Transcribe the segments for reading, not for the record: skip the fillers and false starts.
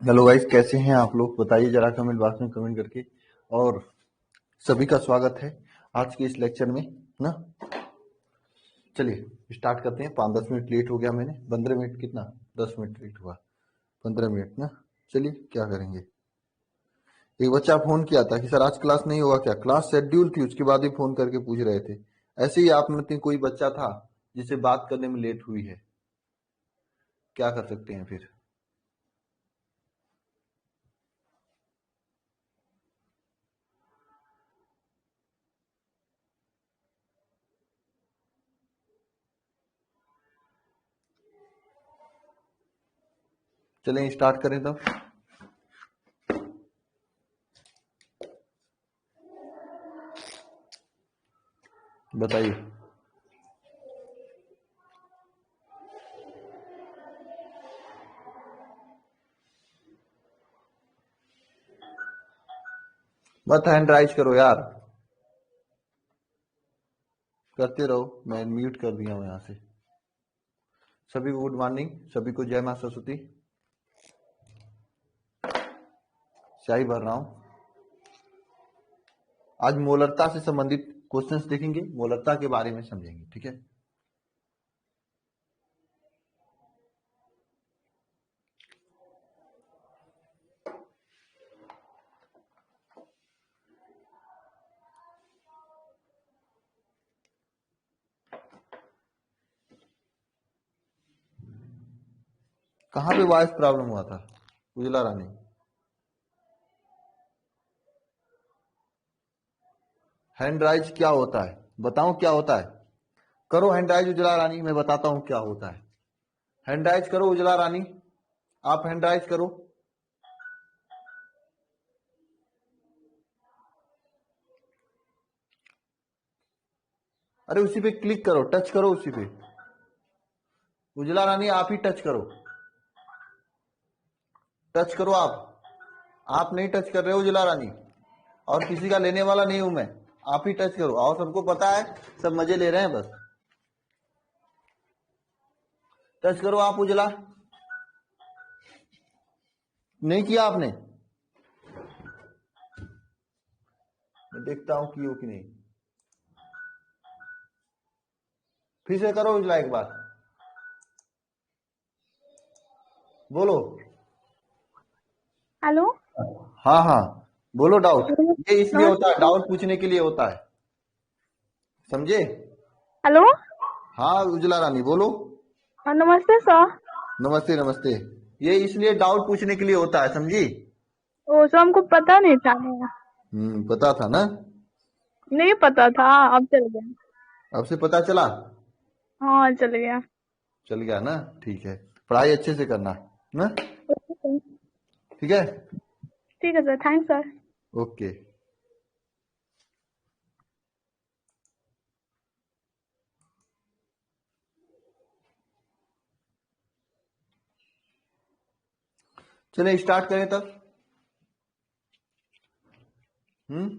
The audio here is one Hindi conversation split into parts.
हेलो गाइस, कैसे हैं आप लोग? बताइए जरा कमेंट बॉक्स में कमेंट करके। और सभी का स्वागत है आज के इस लेक्चर में ना। चलिए स्टार्ट करते हैं। 5-10 मिनट लेट हो गया मैंने। 15 मिनट कितना, 10 मिनट लेट हुआ, 15 मिनट ना। चलिए क्या करेंगे। एक बच्चा फोन किया था कि सर आज क्लास नहीं होगा क्या। क्लास शेड्यूल थी, उसके बाद ही फोन करके पूछ रहे थे। ऐसे ही आप में से कोई बच्चा था जिसे बात करने में लेट हुई है, क्या कर सकते हैं फिर। चलें स्टार्ट करें तब। बताइए। मत हैंड राइज करो यार, करते रहो। मैं म्यूट कर दिया हूं यहाँ से। सभी को गुड मॉर्निंग, सभी को जय मां सरस्वती। स्याही भर रहा हूं। आज मोलरता से संबंधित क्वेश्चंस देखेंगे, मोलरता के बारे में समझेंगे, ठीक है। कहाँ पे वॉइस प्रॉब्लम हुआ था उजला रानी? हैंड राइज क्या होता है बताऊं, क्या होता है? करो हैंड राइज उजला रानी, मैं बताता हूं क्या होता है। हैंड राइज करो उजला रानी, आप हैंड राइज करो। अरे उसी पे क्लिक करो, टच करो उसी पे। उजला रानी आप ही टच करो, टच करो आप नहीं टच कर रहे हो उजला रानी, और किसी का लेने वाला नहीं हूं मैं। आप ही टच करो, और सबको पता है, सब मजे ले रहे हैं बस। टच करो आप उजला। नहीं किया आपने? मैं देखता हूं कि हो कि नहीं। फिर से करो उजला एक बार, बोलो। हेलो। हाँ हाँ, बोलो। डाउट ये इसलिए होता नमस्ते है, सर। डाउट पूछने के लिए होता है, समझे। हेलो। हाँ उजला रानी बोलो। नमस्ते सर। नमस्ते नमस्ते। ये इसलिए डाउट पूछने के लिए होता है, समझी। वो सर हमको पता नहीं था ना। पता था ना। नहीं पता था, अब चल गया। अब से पता चला। हाँ चल गया। चल गया ना, ठीक है। पढ़ाई अच्छे से करना ना, ओके सर। ठीक है। ठीक है सर, थैंक्स सर। ओके। चलिए स्टार्ट करें तब। हम्म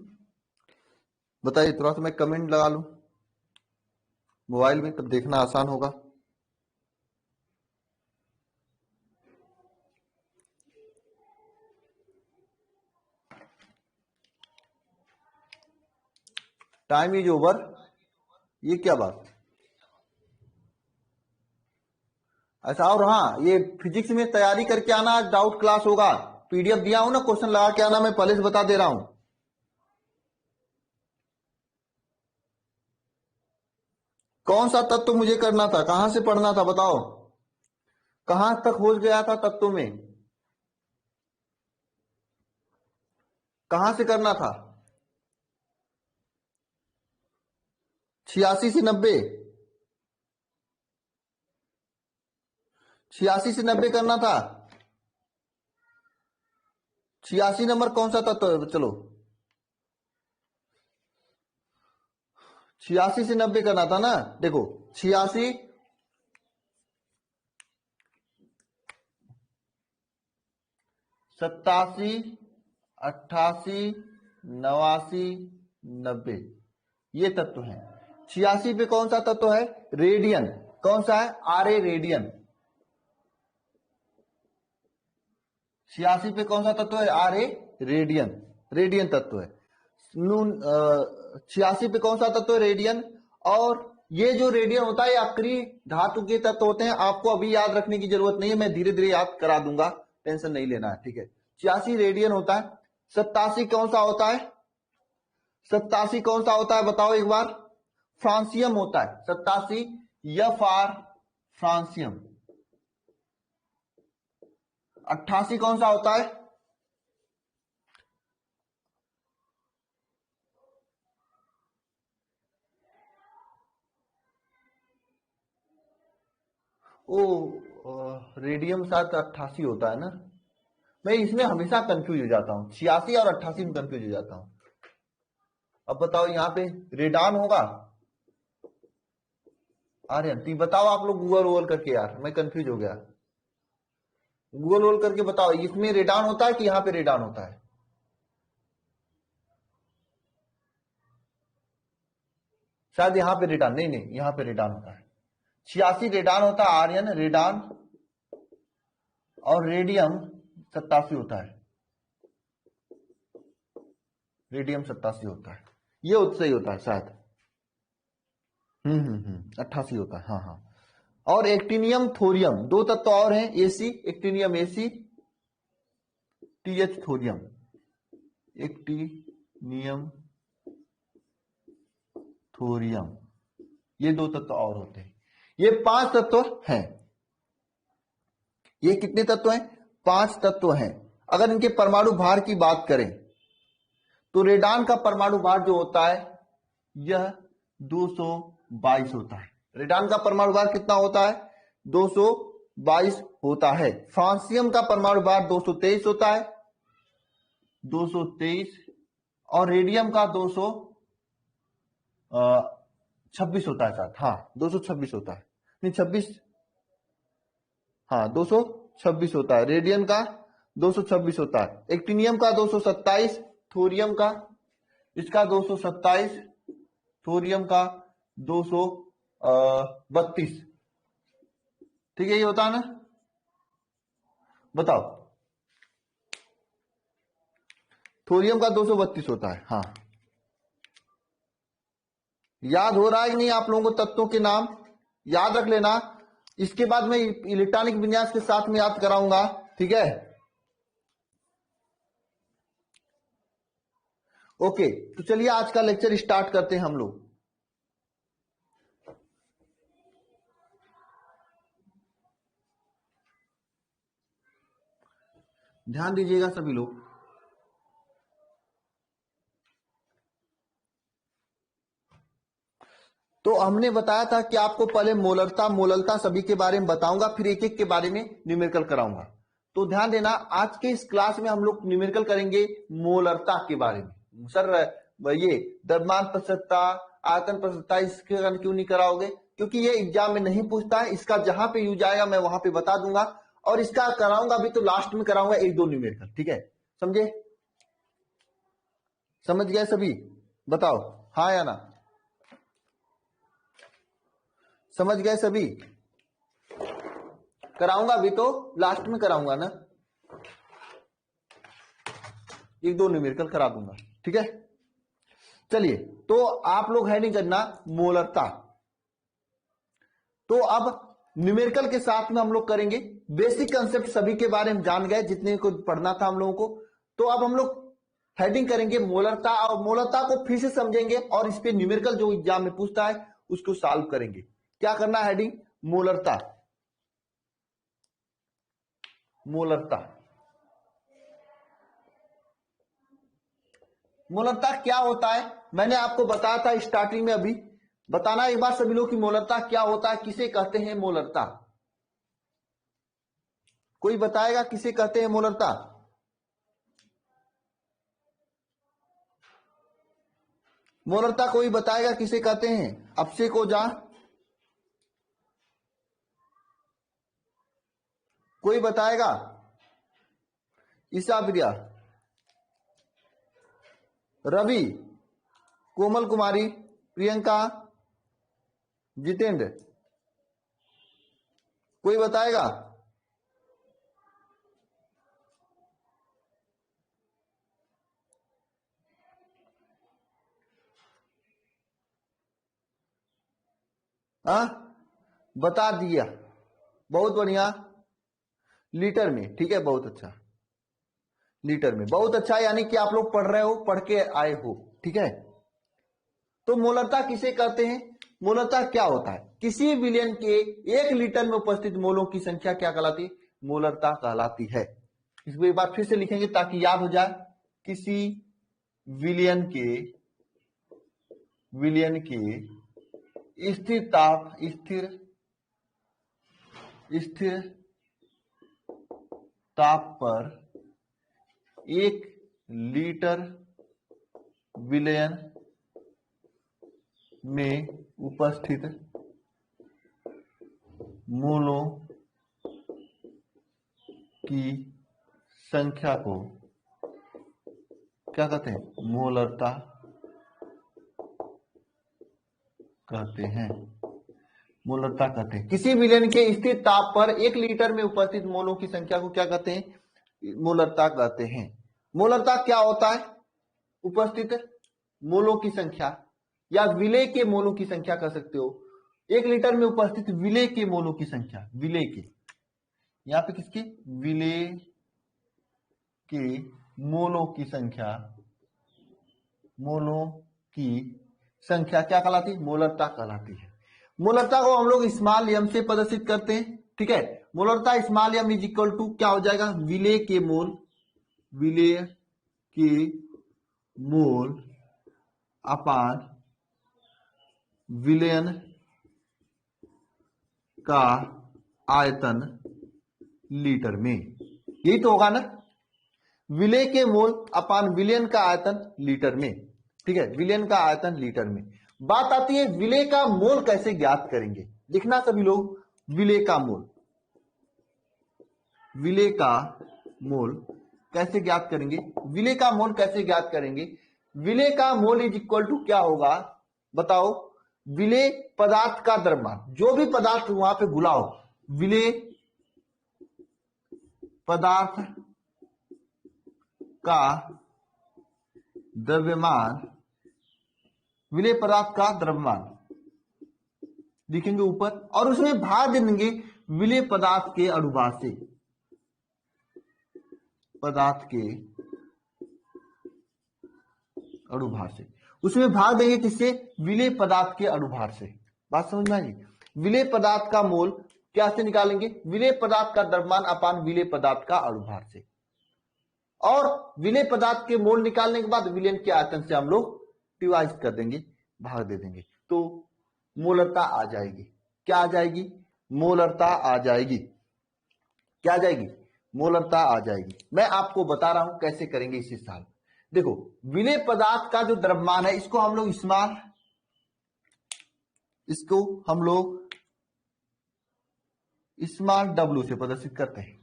बताइए, थोड़ा सा मैं कमेंट लगा लूं मोबाइल में, तब देखना आसान होगा। टाइम इज ओवर, ये क्या बात? ऐसा। और हाँ, ये फिजिक्स में तैयारी करके आना, आज डाउट क्लास होगा। पीडीएफ दिया हूं ना, क्वेश्चन लगा के आना, मैं पहले से बता दे रहा हूं। कौन सा तत्व मुझे करना था, कहां से पढ़ना था बताओ, कहां तक हो गया था तत्व में, कहां से करना था? 86 से 90, 86 से 90 करना था। 86 नंबर कौन सा तत्व है? चलो 86 से 90 करना था ना। देखो 86, 87, 88, 89, 90, ये तत्व है। 86 पे कौन सा तत्व है? रेडियन। कौन सा है? R A radian. 86 पे कौन सा तत्व है? आर ए रेडियन, रेडियन तत्व है। नून 86 पे कौन सा तत्व है? रेडियन। और ये जो रेडियन होता है अक्रिय धातु के तत्व होते हैं, आपको अभी याद रखने की जरूरत नहीं है, मैं धीरे धीरे याद करा दूंगा, टेंशन नहीं लेना है, ठीक है। 86 रेडियन होता है। 87 कौन सा होता है? 87 कौन सा होता है बताओ एक बार? फ्रांसियम होता है 87, एफ आर फ्रांसियम। 88 कौन सा होता है? ओ रेडियम साथ 88 होता है ना, मैं इसमें हमेशा कंफ्यूज हो जाता हूं, 86 और 88 में कंफ्यूज हो जाता हूं। अब बताओ यहां पे रेडान होगा, आर्यन बताओ आप लोग गूगल वूगल करके, यार मैं कंफ्यूज हो गया, गूगल वूगल करके बताओ इसमें रेडान होता है कि यहां पे रेडान होता है? शायद यहां पे रेडान, नहीं नहीं यहां पे रेडान होता है। 86 रेडान होता है, आर्यन रेडान, और रेडियम 87 होता है, रेडियम 87 होता है, ये सही होता है शायद। 88 होता है, हाँ हाँ। और एक्टिनियम थोरियम, दो तत्व और हैं, AC actinium AC, TH thorium, actinium thorium, ये दो तत्व और होते हैं। ये 5 तत्व हैं। ये कितने तत्व हैं? 5 तत्व हैं। अगर इनके परमाणु भार की बात करें तो रेडान का परमाणु भार जो होता है यह 222 होता है। रेडान का परमाणु भार कितना होता है? 222 होता है। फ्रांसियम का परमाणु भार 223 होता है, 223। और रेडियम का 226 होता है साथ, हाँ 226 होता है, नहीं 26, हाँ 226 होता है। रेडियन का 226 होता है, एक्टिनियम का 227, थोरियम का, इसका 227, थोरियम का 232, ठीक है, ये होता है ना? बताओ, थोरियम का 232 होता है, हाँ। याद हो रहा है कि नहीं आप लोगों को? तत्वों के नाम याद रख लेना, इसके बाद मैं इलेक्ट्रॉनिक विन्यास के साथ में याद कराऊंगा, ठीक है? ओके, तो चलिए आज का लेक्चर स्टार्ट करते हैं हम लोग। ध्यान दीजिएगा सभी लोग। तो हमने बताया था कि आपको पहले मोलरता मोललता सभी के बारे में बताऊंगा, फिर एक एक के बारे में न्यूमेरिकल कराऊंगा। तो ध्यान देना, आज के इस क्लास में हम लोग न्यूमेरिकल करेंगे मोलरता के बारे में। सर ये द्रव्यमान प्रतिशतता, आयतन प्रतिशतता, इसके कारण क्यों नहीं कराओगे? क्योंकि ये एग्जाम में नहीं पूछता है, इसका जहां पे यूज आएगा मैं वहां पे बता दूंगा, और इसका कराऊंगा भी तो लास्ट में कराऊंगा 1-2 न्यूमेरिकल, ठीक है? समझे? समझ गए सभी? बताओ हाँ या ना? समझ गए सभी? कराऊंगा भी तो लास्ट में कराऊंगा ना, 1-2 न्यूमेरिकल करा दूंगा, ठीक है? चलिए, तो आप लोग हेडिंग करना मोलरता। तो अब न्यूमेरिकल के साथ में हम लोग करेंगे बेसिक कंसेप्ट, सभी के बारे में जान गए जितने को पढ़ना था हम लोगों को। तो अब हम लोग हेडिंग करेंगे मोलरता, और मोलरता को फिर से समझेंगे, और इस पे न्यूमेरिकल जो एग्जाम में पूछता है उसको सॉल्व करेंगे। क्या करना है? हेडिंग मोलरता। मोलरता, मोलरता क्या होता है मैंने आपको बताया था स्टार्टिंग में। अभी बताना एक बार सभी लोग की मोलरता क्या होता है, किसे कहते हैं मोलरता? कोई बताएगा किसे कहते हैं मोलरता? मोलरता कोई बताएगा किसे कहते हैं? अभिषेक ओझा, कोई बताएगा? ईशा प्रिया, रवि, कोमल कुमारी, प्रियंका, जितेंद्र, कोई बताएगा? हाँ, बता दिया, बहुत बढ़िया। लीटर में, ठीक है, बहुत अच्छा। लीटर में, बहुत अच्छा, यानी कि आप लोग पढ़ रहे हो, पढ़ के आए हो, ठीक है। तो मोलरता किसे कहते हैं? मोलरता क्या होता है? किसी विलयन के 1 लीटर में उपस्थित मोलों की संख्या क्या कहलाती है? मोलरता कहलाती है। इसको एक बार फिर से लिखेंगे ताकि याद हो जाए। किसी विलयन के स्थिर ताप पर 1 लीटर विलयन में उपस्थित मोलों की संख्या को क्या कहते हैं? मोलरता कहते हैं। मोलरता कहते हैं। किसी विलयन के स्थिर ताप पर 1 लीटर में उपस्थित मोलों की संख्या को क्या कहते हैं? मोलरता कहते हैं। मोलरता क्या होता है? उपस्थित मोलों की संख्या या विलेय के मोलों की संख्या कह सकते हो। 1 लीटर में उपस्थित विलेय के मोलों की संख्या, विलेय के, यहां पे किसकी? विलेय के मोलों की संख्या क्या कहलाती है? मोलरता कहलाती है। मोलरता को हम लोग स्मॉल एम से प्रदर्शित करते हैं, ठीक है। मोलरता small M is equal to क्या हो जाएगा? विलेय के मोल अपान विलयन का आयतन लीटर में। यही तो होगा ना, विलेय के मोल अपान विलयन का आयतन लीटर में, ठीक है। विलयन का आयतन लीटर में। बात आती है विलेय का मोल कैसे ज्ञात करेंगे। लिखना सभी लोग, विलेय का मोल कैसे ज्ञात करेंगे? विलेय का मोल कैसे ज्ञात करेंगे? विलेय का मोल इज इक्वल टू क्या होगा बताओ? विलेय पदार्थ का द्रव्यमान, जो भी पदार्थ वहां पे घुला हो, विलेय पदार्थ का द्रव्यमान, विलेय पदार्थ का द्रव्यमान लिखेंगे ऊपर, और उसमें भाग दे देंगे विलेय पदार्थ के अनुभाग से। उसमें भाग देंगे किससे? विलेय पदार्थ के अनुभाग से। बात समझ में आई? विलेय पदार्थ का मोल क्या से निकालेंगे? विलेय पदार्थ का द्रव्यमान अपान विलेय पदार्थ का अनुभाग से। और विलेय पदार्थ के मोल निकालने के बाद विलयन के आयतन से हम लोग डिवाइड कर देंगे, भाग दे देंगे, तो मोलरता आ जाएगी। क्या आ जाएगी? मोलरता आ जाएगी। क्या आ जाएगी? मोलरता आ जाएगी। मैं आपको बता रहा हूं कैसे करेंगे इसी साल। देखो, विलेय पदार्थ का जो द्रव्यमान है, इसको हम लोग स्मॉल डब्ल्यू से प्रदर्शित करते हैं।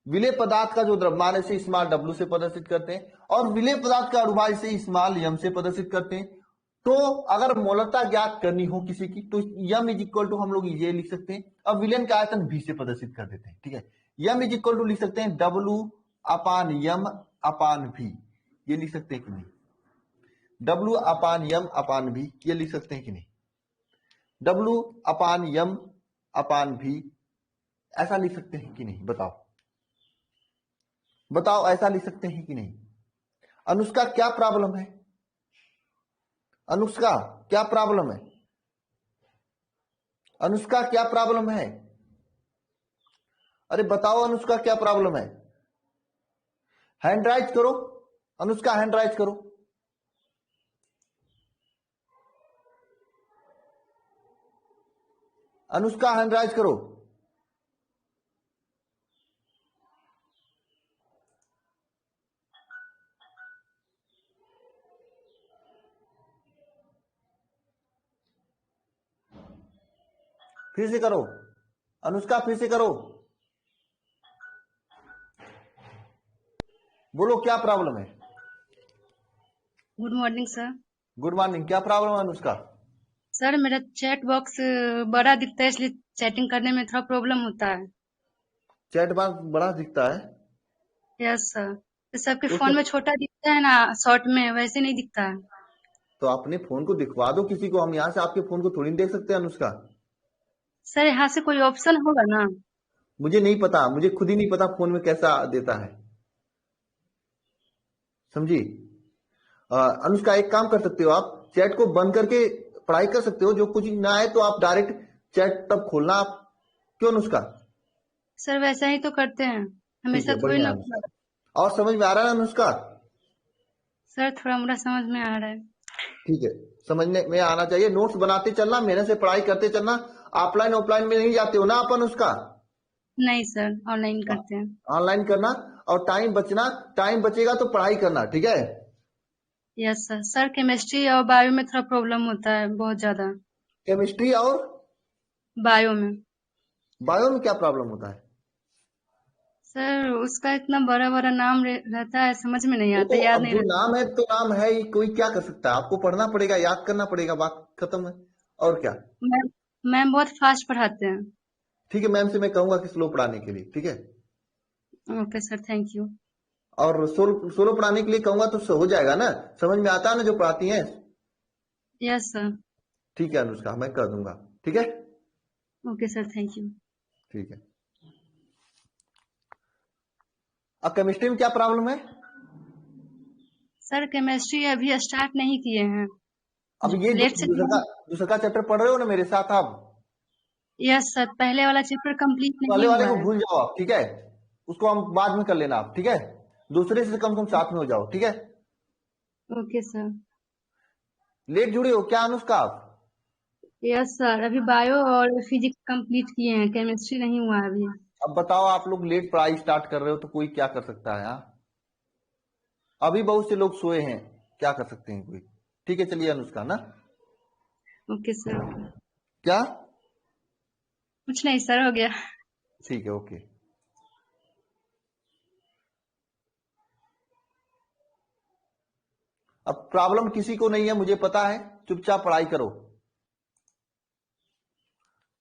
विलेय पदार्थ का जो द्रव्यमान है इसे स्मॉल डब्ल्यू से प्रदर्शित करते हैं, और विलेय पदार्थ का अनुभाग इसे स्मॉल एम से प्रदर्शित करते हैं। तो अगर मोलरता ज्ञात करनी हो किसी की, तो यम इज इक्वल टू हम लोग ये लिख सकते हैं, और विलयन का आयतन भी से प्रदर्शित कर देते हैं, ठीक है। यम इज इक्वल टू लिख सकते हैं डब्ल्यू अपान यम अपान भी, ये लिख सकते हैं कि नहीं? डब्ल्यू अपान यम अपान भी, ये लिख सकते हैं कि नहीं? डब्ल्यू अपान यम अपान भी, ऐसा लिख सकते हैं कि नहीं? बताओ, ऐसा लिख सकते हैं कि नहीं? अनुष्का क्या प्रॉब्लम है? अनुष्का क्या प्रॉब्लम है? अनुष्का क्या प्रॉब्लम है? अरे बताओ अनुष्का क्या प्रॉब्लम है? हैंड राइज करो अनुष्का, हैंड राइज करो। अनुष्का हैंड राइज करो। फिर से करो अनुष्का, फिर से करो। बोलो क्या प्रॉब्लम है? Good morning sir. Good morning. क्या प्रॉब्लम है अनुष्का? सर मेरा चैट बॉक्स बड़ा दिखता है, इसलिए चैटिंग करने में थोड़ा प्रॉब्लम होता है। चैट बॉक्स बड़ा दिखता है? Yes sir. तो सबके उसको फोन में छोटा दिखता है ना, शॉर्ट में, वैसे नहीं दिखता है। तो अपने फोन को दिखवा दो किसी को, हम यहाँ से आपके फोन को थोड़ी देख सकते हैं अनुष्का। सर यहाँ से कोई ऑप्शन होगा ना? मुझे नहीं पता, मुझे खुद ही नहीं पता फोन में कैसा देता है, समझी। अनुष्का एक काम कर सकते हो, आप चैट को बंद करके पढ़ाई कर सकते हो, जो कुछ ना आए तो आप डायरेक्ट चैट तब खोलना आप। क्यों अनुष्का? सर वैसा ही तो करते हैं, ठीक हमेशा है, थोड़ी बढ़िया ना। अनुष्का। और समझ में आ रहा है ना अनुष्का? सर थोड़ा मोड़ा समझ में आ रहा है। ठीक है, समझने में आना चाहिए। नोट्स बनाते चलना, मेहनत से पढ़ाई करते चलना। ऑफलाइन ऑफलाइन में नहीं जाते हो ना अपन उसका? नहीं सर, ऑनलाइन करते हैं। ऑनलाइन करना, और टाइम बचना, टाइम बचेगा तो पढ़ाई करना, ठीक है। Yes sir. सर केमिस्ट्री और बायो में थोड़ा प्रॉब्लम होता है, बहुत ज्यादा। केमिस्ट्री और बायो में बायो में क्या प्रॉब्लम होता है? सर उसका इतना बड़ा बड़ा नाम रहता है, समझ में नहीं वो आता, तो याद अब नहीं जो रहता। नाम है तो नाम है ही, कोई क्या कर सकता है, आपको पढ़ना पड़ेगा, याद करना पड़ेगा, बात खत्म है। और क्या? मैम मैम बहुत फास्ट पढ़ाते हैं। ठीक है, मैम से मैं कहूंगा कि स्लो पढ़ाने के लिए, ठीक है। Okay sir, thank you. और सोलो सोलो पढ़ाने के लिए कहूंगा तो हो जाएगा ना, समझ में आता है ना जो पढ़ाती हैं? Yes sir. ठीक है अनुष्का, मैं कर दूंगा, ठीक है। Okay sir, thank you. ठीक है। अब केमिस्ट्री में क्या प्रॉब्लम है? सर केमिस्ट्री अभी स्टार्ट नहीं किए हैं, अब ये लेट से। दूसरा का चैप्टर पढ़ रहे हो ना मेरे साथ आप? यस सर, पहले वाला चैप्टर कंप्लीट पहले नहीं वाले हुआ को है। भूल जाओ आप, ठीक है। उसको हम बाद में कर लेना आप, ठीक है। दूसरे से कम साथ में हो जाओ, ठीक है। Okay sir. लेट जुड़े हो क्या अनुष्का आप? यस सर, अभी बायो और फिजिक्स कंप्लीट किए हैं, केमिस्ट्री नहीं हुआ है अभी। अब बताओ, आप लोग लेट पढ़ाई स्टार्ट कर रहे हो तो कोई क्या कर सकता है? हाँ, अभी बहुत से लोग सोए हैं, क्या कर सकते हैं कोई। ठीक है, चलिए अनुष्का ना। Okay sir, okay. क्या? कुछ नहीं सर, हो गया। ठीक है, ओके। अब प्रॉब्लम किसी को नहीं है, मुझे पता है, चुपचाप पढ़ाई करो,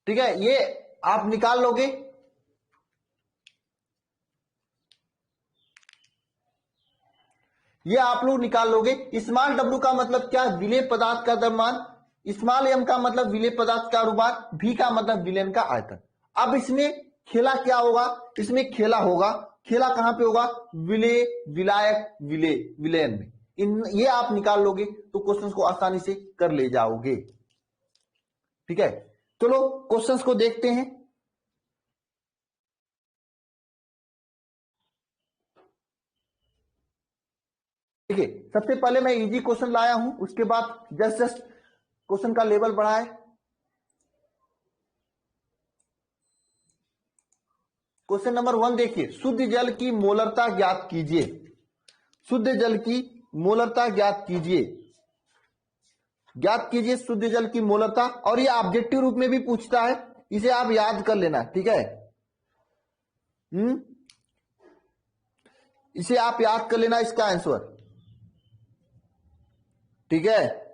ठीक है। ये आप निकाल लोगे, ये आप लोग निकाल लोगे। स्मॉल डब्ल्यू का मतलब क्या? विलेय पदार्थ का द्रव्यमान। स्मॉल एम का मतलब विलेय पदार्थ का अनुपात। भी का मतलब विलयन का आयतन। अब इसमें खेला क्या होगा? इसमें खेला होगा, खेला कहां पे होगा? विलेय, विलायक, विलेय, विलयन में। ये आप निकाल लोगे तो क्वेश्चंस को आसानी से कर ले जाओगे, ठीक है। चलो क्वेश्चंस को देखते हैं। ठीक है, सबसे पहले मैं इजी क्वेश्चन लाया हूं, उसके बाद जस्ट क्वेश्चन का लेवल बढ़ाए। क्वेश्चन नंबर 1 देखिए, शुद्ध जल की मोलरता ज्ञात कीजिए। शुद्ध जल की मोलरता ज्ञात कीजिए, ज्ञात कीजिए शुद्ध जल की मोलरता। और ये ऑब्जेक्टिव रूप में भी पूछता है, इसे आप याद कर लेना, ठीक है। इसे आप याद कर लेना, इसका आंसर, ठीक है।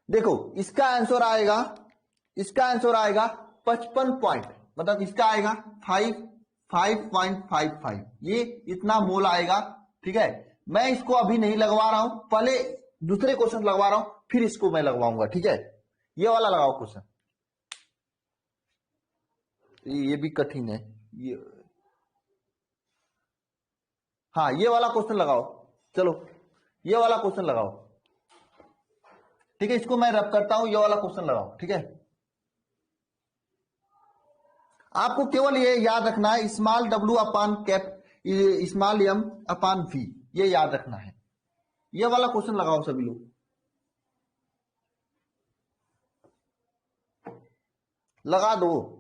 देखो इसका आंसर आएगा, इसका आंसर आएगा 55 पॉइंट, मतलब इसका आएगा 5.55, ये इतना मोल आएगा, ठीक है। मैं इसको अभी नहीं लगवा रहा हूं, पहले दूसरे क्वेश्चन लगवा रहा हूं, फिर इसको मैं लगवाऊंगा, ठीक है। ये वाला लगाओ क्वेश्चन, ये भी कठिन है ये। हाँ, ये वाला क्वेश्चन लगाओ, चलो ये वाला क्वेश्चन लगाओ, ठीक है। इसको मैं रब करता हूं, ये वाला क्वेश्चन लगाओ, ठीक है। आपको केवल ये याद रखना है, small W upon cap, small M upon V, ये याद रखना है। ये वाला क्वेश्चन लगाओ सभी लोग, लगा दो।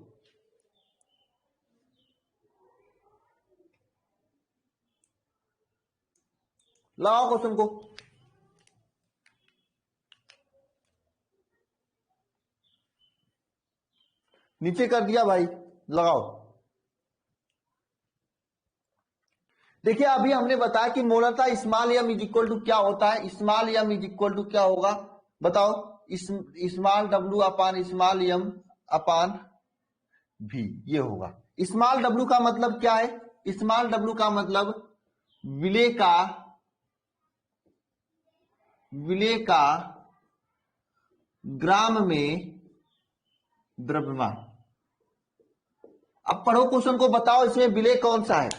लगाओ क्वेश्चन को, नीचे कर दिया भाई, लगाओ। देखिए अभी हमने बताया कि मोलरता small M is equal to क्या होता है। Small M is equal to क्या होगा बताओ? Small W upon small M upon भी, ये होगा। स्मॉल डब्ल्यू का मतलब क्या है? स्मॉल डब्ल्यू का मतलब विलेय का ग्राम में द्रव्यमान। अब पढ़ो क्वेश्चन को, बताओ इसमें विलेय कौन सा है।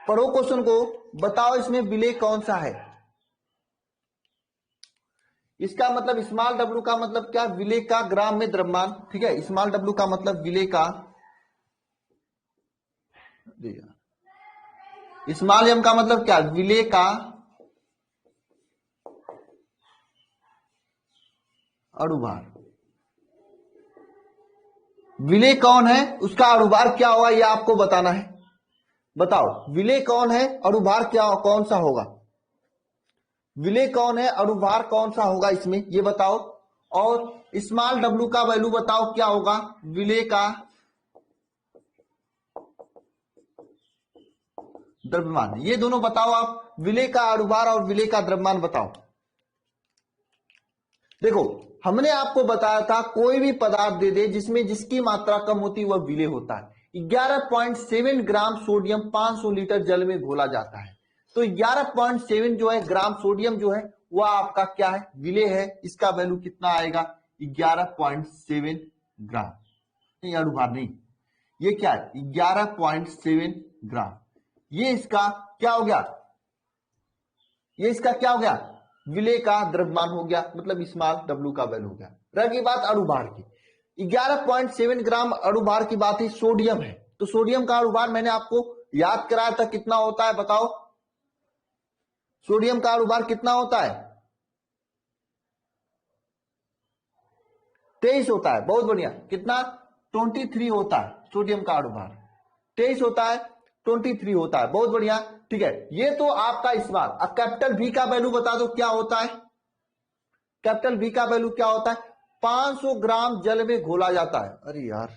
पढ़ो क्वेश्चन को, बताओ इसमें विलेय कौन सा है। इसका मतलब स्मॉल डब्ल्यू का मतलब क्या, विलेय का ग्राम में द्रव्यमान। ठीक है, स्मॉल डब्ल्यू का मतलब विलेय का, स्मॉल एम का मतलब क्या, विलेय का अणुभार। विलेय कौन है, उसका अणुभार क्या होगा, यह आपको बताना है। बताओ विलेय कौन है, अणुभार क्या कौन सा होगा। विलेय कौन है, अणुभार कौन सा होगा इसमें, ये बताओ। और स्मॉल डब्ल्यू का वैल्यू बताओ क्या होगा, विलेय का द्रव्यमान। ये दोनों बताओ आप, विलेय का अणुभार और विलेय का द्रव्यमान बताओ। देखो हमने आपको बताया था कोई भी पदार्थ दे दे जिसमें जिसकी मात्रा कम होती है वह विलेय होता है। 11.7 ग्राम सोडियम 500 लीटर जल में घोला जाता है, तो 11.7 जो है ग्राम सोडियम जो है वह आपका क्या है, विलेय है। इसका वैल्यू कितना आएगा, 11.7 ग्राम। नहीं अणुभार नहीं, ये क्या है 11.7 ग्राम। ये इसका क्या हो गया, ये इसका क्या हो गया, विलेय का द्रव्यमान हो गया, मतलब स्मॉल डब्ल्यू का वैल्यू हो गया। रही बात अणुभार की, 11.7 ग्राम अणुभार की बात है, सोडियम है। तो सोडियम का अणुभार मैंने आपको याद कराया था कितना होता है, बताओ सोडियम का अणुभार कितना होता है, 23 होता है। बहुत बढ़िया, कितना 23 होता है सोडियम का अणुभार, 23 होता है, 23 होता है। बहुत बढ़िया, ठीक है। ये तो आपका स्मॉल। अब कैपिटल भी का वैल्यू बता दो क्या होता है। कैपिटल भी का वैल्यू क्या होता है, 500 ग्राम जल में घोला जाता है। अरे यार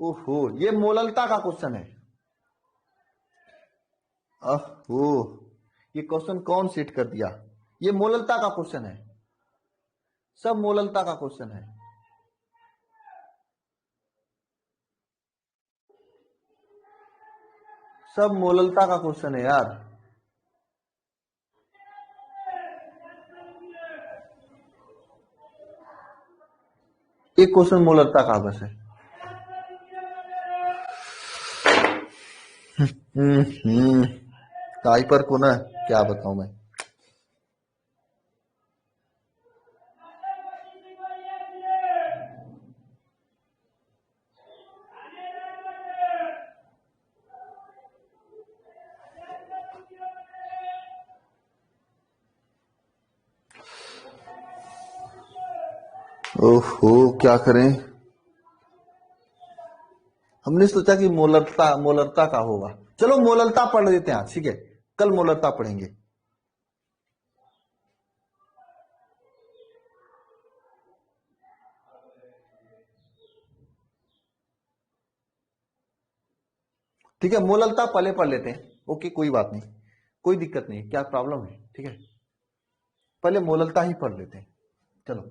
ओहो, ये मोललता का क्वेश्चन है। ओहो, ये क्वेश्चन कौन सेट कर दिया, ये मोललता का क्वेश्चन है, सब मोललता का क्वेश्चन है। सब मोललता का क्वेश्चन है यार। एक क्वेश्चन मोललता का बस है। टाइपर को ना क्या बताऊं मैं। ओहो, क्या करें। हमने सोचा कि मोलरता का होगा। चलो मोलरता पढ़ लेते हैं आज, ठीक है, कल मोलरता पढ़ेंगे। ठीक है, मोलरता पहले पढ़ लेते हैं। ओके, कोई बात नहीं, कोई दिक्कत नहीं, क्या प्रॉब्लम है। ठीक है, पहले मोलरता ही पढ़ लेते हैं। चलो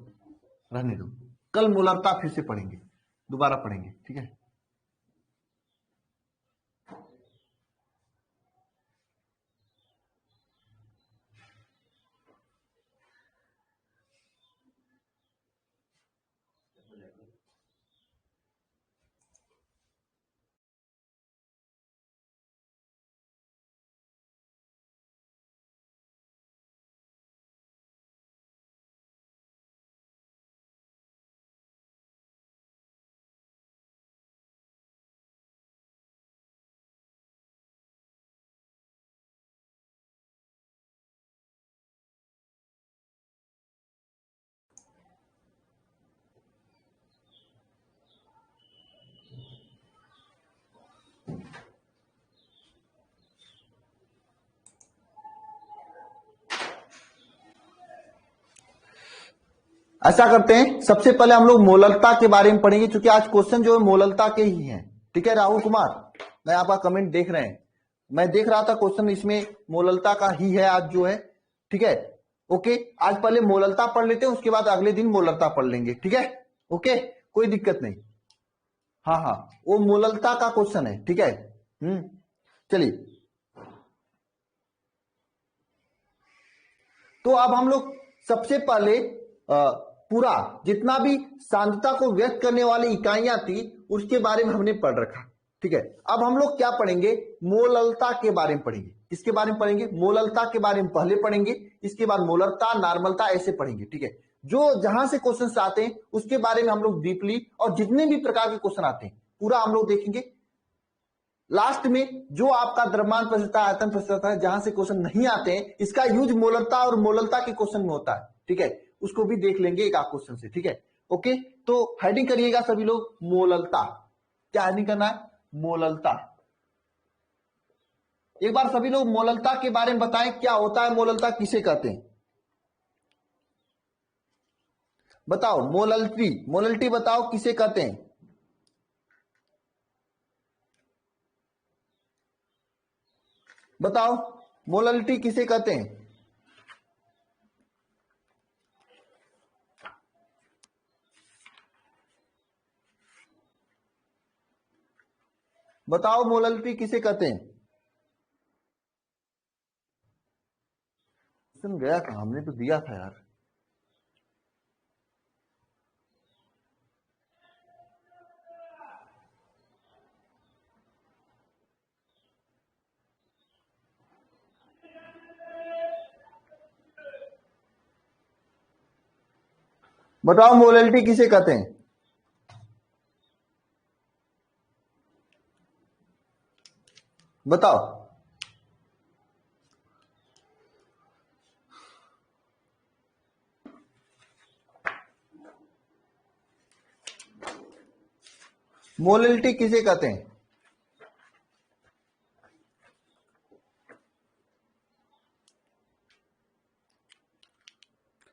रहने दो, कल मोलरता फिर से पढ़ेंगे, दोबारा पढ़ेंगे। ठीक है, ऐसा करते हैं, सबसे पहले हम लोग मोलरता के बारे में पढ़ेंगे, क्योंकि आज क्वेश्चन जो है मोलरता के ही हैं। ठीक है राहुल कुमार, मैं आपका कमेंट देख रहे हैं, मैं देख रहा था क्वेश्चन इसमें मोलरता का ही है आज जो है। ठीक है, ओके, आज पहले मोलरता पढ़ लेते हैं, उसके बाद अगले दिन मोलरता पढ़ लेंगे। ठीक है, ओके, कोई दिक्कत नहीं। हाँ हाँ, वो मोललता का क्वेश्चन है, ठीक है। चलिए, तो अब हम लोग सबसे पहले पूरा जितना भी सांद्रता को व्यक्त करने वाली इकाइयां थी उसके बारे में हमने पढ़ रखा, ठीक है। अब हम लोग क्या पढ़ेंगे, मोललता के बारे में पढ़ेंगे। किसके बारे में पढ़ेंगे, मोललता के बारे में पहले पढ़ेंगे, इसके बाद मोलरता, नॉर्मलता ऐसे पढ़ेंगे, ठीक है। जो जहां से क्वेश्चंस आते हैं उसके बारे में हम लोग डीपली, और जितने भी प्रकार के क्वेश्चन आते हैं पूरा हम लोग देखेंगे। लास्ट में जो आपका द्रव्यमान प्रसारिता, आयतन प्रसारिता है, जहां से क्वेश्चन नहीं आते हैं, इसका यूज मोलरता और मोललता के क्वेश्चन में होता है, ठीक है। उसको भी देख लेंगे एक आध क्वेश्चन से, ठीक है। ओके, तो हेडिंग करिएगा सभी लोग, मोललता। क्या हेडिंग करना है, मोललता। एक बार सभी लोग मोललता के बारे में बताएं, क्या होता है मोललता, किसे कहते हैं, बताओ। मोलल्टी, मोलल्टी बताओ किसे कहते हैं। बताओ मोलल्टी किसे कहते हैं। बताओ मोलल्टी किसे कहते हैं। सुन गया था, हमने तो दिया था यार। बताओ मोलल्टी किसे कहते हैं। बताओ। मोलल्टी किसे कहते हैं।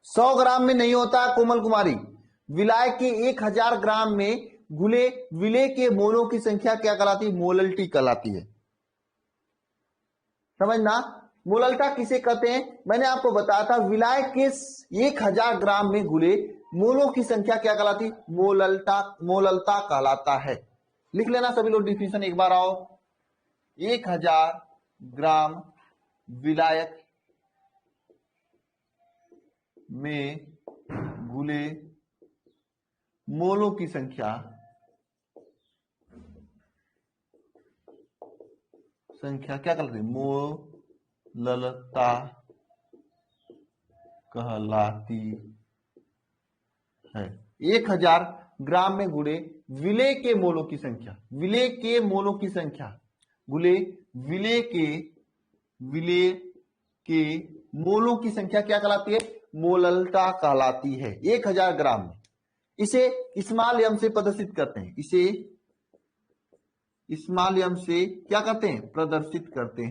सौ ग्राम में नहीं होता है कोमल कुमारी, विलाय के 1000 ग्राम में घुले विलेय के मोलों की संख्या क्या कहलाती है, मोलल्टी कहलाती है। समझना, मोलल्टा किसे कहते हैं, मैंने आपको बताया था, विलाय के 1000 ग्राम में घुले मोलों की संख्या क्या कहलाती, मोलल्टा, मोलल्ता कहलाता है। लिख लेना सभी लोग डिफिनेशन एक बार आओ। 1000 ग्राम विलायक में घुले मोलों की संख्या क्या कहलाती है, मोललता कहलाती है। 1000 ग्राम में घुले विलेय के मोलों की संख्या, विलेय के मोलों की संख्या, घुले विलेय के मोलों की संख्या क्या कहलाती है, मोलल्ता कहलाती है। 1000 ग्राम में इसे स्मॉल एम से प्रदर्शित करते हैं, इसे स्मॉल एम से क्या करते हैं, प्रदर्शित करते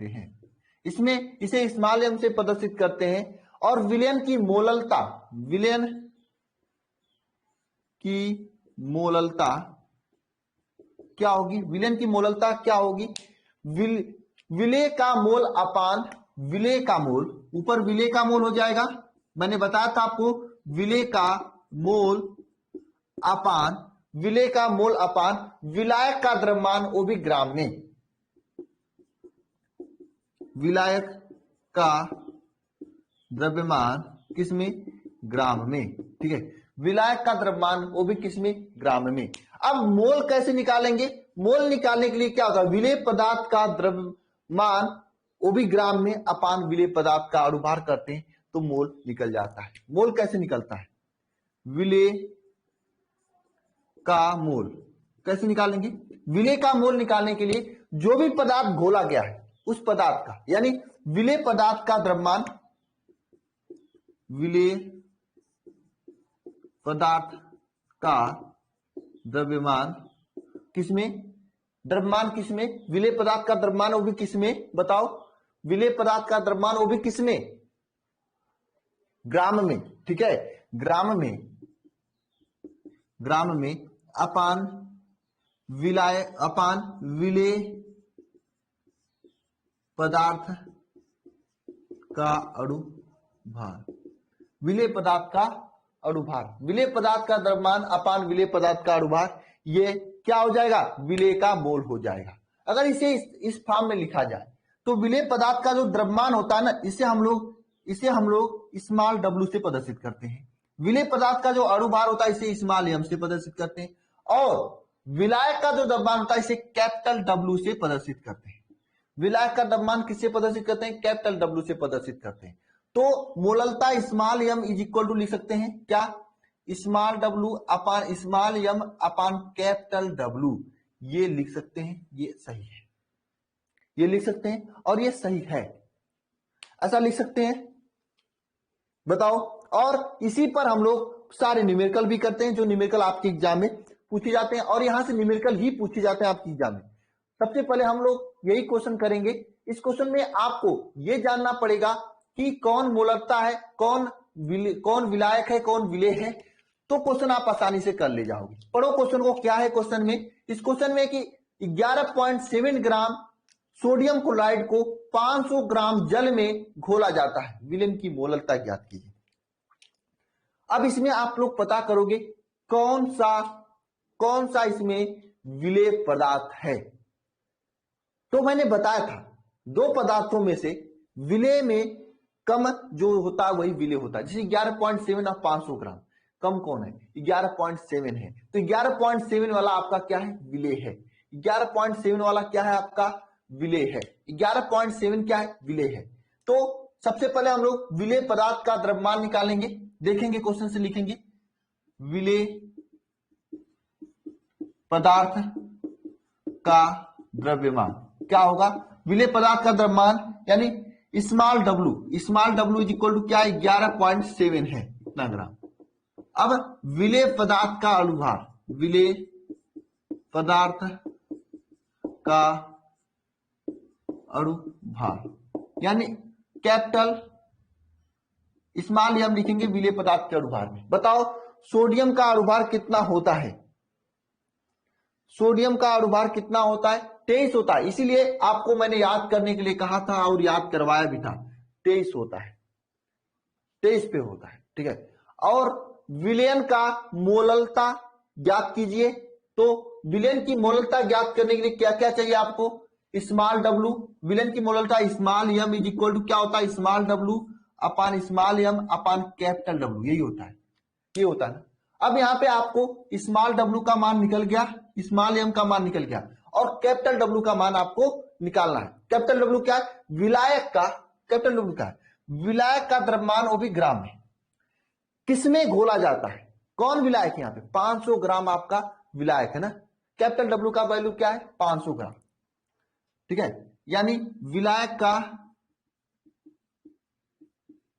हैं। इसमें इसे स्मॉल एम से प्रदर्शित करते हैं। और विलयन की मोललता, विलयन की मोललता क्या होगी, विलयन की मोललता क्या होगी, विलेय का मोल अपान विलेय का मोल, ऊपर विलेय का मोल हो जाएगा, मैंने बताया था आपको, विलेय का मोल अपान विलेय का मोल अपान विलायक का द्रव्यमान, वो भी ग्राम में, विलायक का द्रव्यमान किसमें, ग्राम में, ठीक है। विलायक का द्रव्यमान वो भी किसमें, ग्राम में। अब मोल कैसे निकालेंगे, मोल निकालने के लिए क्या होगा, विलेय पदार्थ का द्रव्यमान वो भी ग्राम में अपान विलेय पदार्थ का अनुभार करते हैं तो मोल निकल जाता है। मोल कैसे निकलता है, विलेय का मोल कैसे निकालेंगे, विलेय का मोल निकालने के लिए जो भी पदार्थ घोला गया है उस पदार्थ का, यानी विलेय पदार्थ का द्रव्यमान, विलेय पदार्थ का द्रव्यमान किसमें, द्रव्यमान किसमें, विलेय पदार्थ का द्रव्यमान वो भी किसमें, बताओ, विलेय पदार्थ का द्रव्यमान वो भी किसमें, ग्राम में, ठीक है। ग्राम में अपान विलेय पदार्थ का अनुभार, विलेय पदार्थ का अणुभार, विलेय पदार्थ का द्रव्यमान अपान विलेय पदार्थ का अणुभार, ये क्या हो जाएगा, विलेय का मोल हो जाएगा। अगर इसे इस फॉर्म में लिखा जाए तो विलेय पदार्थ का जो द्रव्यमान होता है ना, इसे हम लोग स्मॉल w से प्रदर्शित करते हैं। विलेय पदार्थ का जो अणुभार होता है इसे स्मॉल m से प्रदर्शित करते हैं, और विलायक का जो द्रव्यमान होता है इसे कैपिटल W से प्रदर्शित करते हैं। विलायक का द्रव्यमान किससे प्रदर्शित करते हैं, कैपिटल W से प्रदर्शित करते हैं। तो मोललता small m is equal to लिख सकते हैं क्या, small w upon small m upon capital W, ये लिख सकते हैं। ये सही है, ये लिख सकते हैं और ये सही है, ऐसा लिख सकते हैं। बताओ, और इसी पर हम लोग सारे न्यूमेरिकल भी करते हैं, जो न्यूमेरिकल आपके एग्जाम में पूछे जाते हैं, और यहां से न्यूमेरिकल ही पूछे जाते हैं आपके एग्जाम में। सबसे पहले हम लोग यही क्वेश्चन करेंगे। इस क्वेश्चन में आपको ये जानना पड़ेगा कि कौन मोलकता है, कौन विलायक है, कौन विलेय है, तो क्वेश्चन आप आसानी से कर ले जाओगे। पढ़ो क्वेश्चन को, क्या है क्वेश्चन में। इस क्वेश्चन में कि 11.7 ग्राम सोडियम क्लोराइड को 500 ग्राम जल में घोला जाता है, विलेय की मोलकता ज्ञात कीजिए। अब इसमें आप लोग पता करोगे कौन सा इसमें विलेय पदार्थ है। तो मैंने बताया था दो पदार्थों में से विलेय में कम जो होता है वही विलेय होता है। जैसे 11.7 और 500 ग्राम, कम कौन है, 11.7 है, तो 11.7 वाला आपका क्या है, विलेय है। 11.7 वाला क्या है आपका, विलेय है। 11.7 क्या है, विलेय है। तो सबसे पहले हम लोग विलेय पदार्थ का द्रव्यमान निकालेंगे, देखेंगे क्वेश्चन से लिखेंगे। विलेय पदार्थ का द्रव्यमान क्या होगा, विलेय पदार्थ का द्रव्यमान यानी small w is equal to क्या है, 11.7 है इतना ग्राम। अब विलेय पदार्थ का अणुभार, विलेय पदार्थ का अणुभार यानी कैपिटल स्मॉल हम लिखेंगे विलेय पदार्थ के अणुभार में। बताओ सोडियम का अणुभार कितना होता है, सोडियम का अणुभार कितना होता है, 23 होता है। इसीलिए आपको मैंने याद करने के लिए कहा था और याद करवाया भी था, 23 होता है, 23 पे होता है, ठीक है। और विलयन का मोललता ज्ञात कीजिए। तो विलयन की मोललता ज्ञात करने के लिए क्या क्या चाहिए आपको, स्मॉल w, विलयन की मोललता small m is equal to क्या होता है, small w upon small m upon capital W, यही होता है, ये होता है ना। अब यहाँ पे आपको स्मॉल w का मान निकल गया, स्मॉल m का मान निकल गया, और कैपिटल W का मान आपको निकालना है। कैपिटल W क्या है, विलायक का, कैपिटल W क्या है, विलायक का द्रव्यमान, वो भी ग्राम में। किसमें घोला जाता है, कौन विलायक, यहाँ पे 500 ग्राम आपका विलायक है ना। कैपिटल W का वैल्यू क्या है, 500 ग्राम, ठीक है। यानी विलायक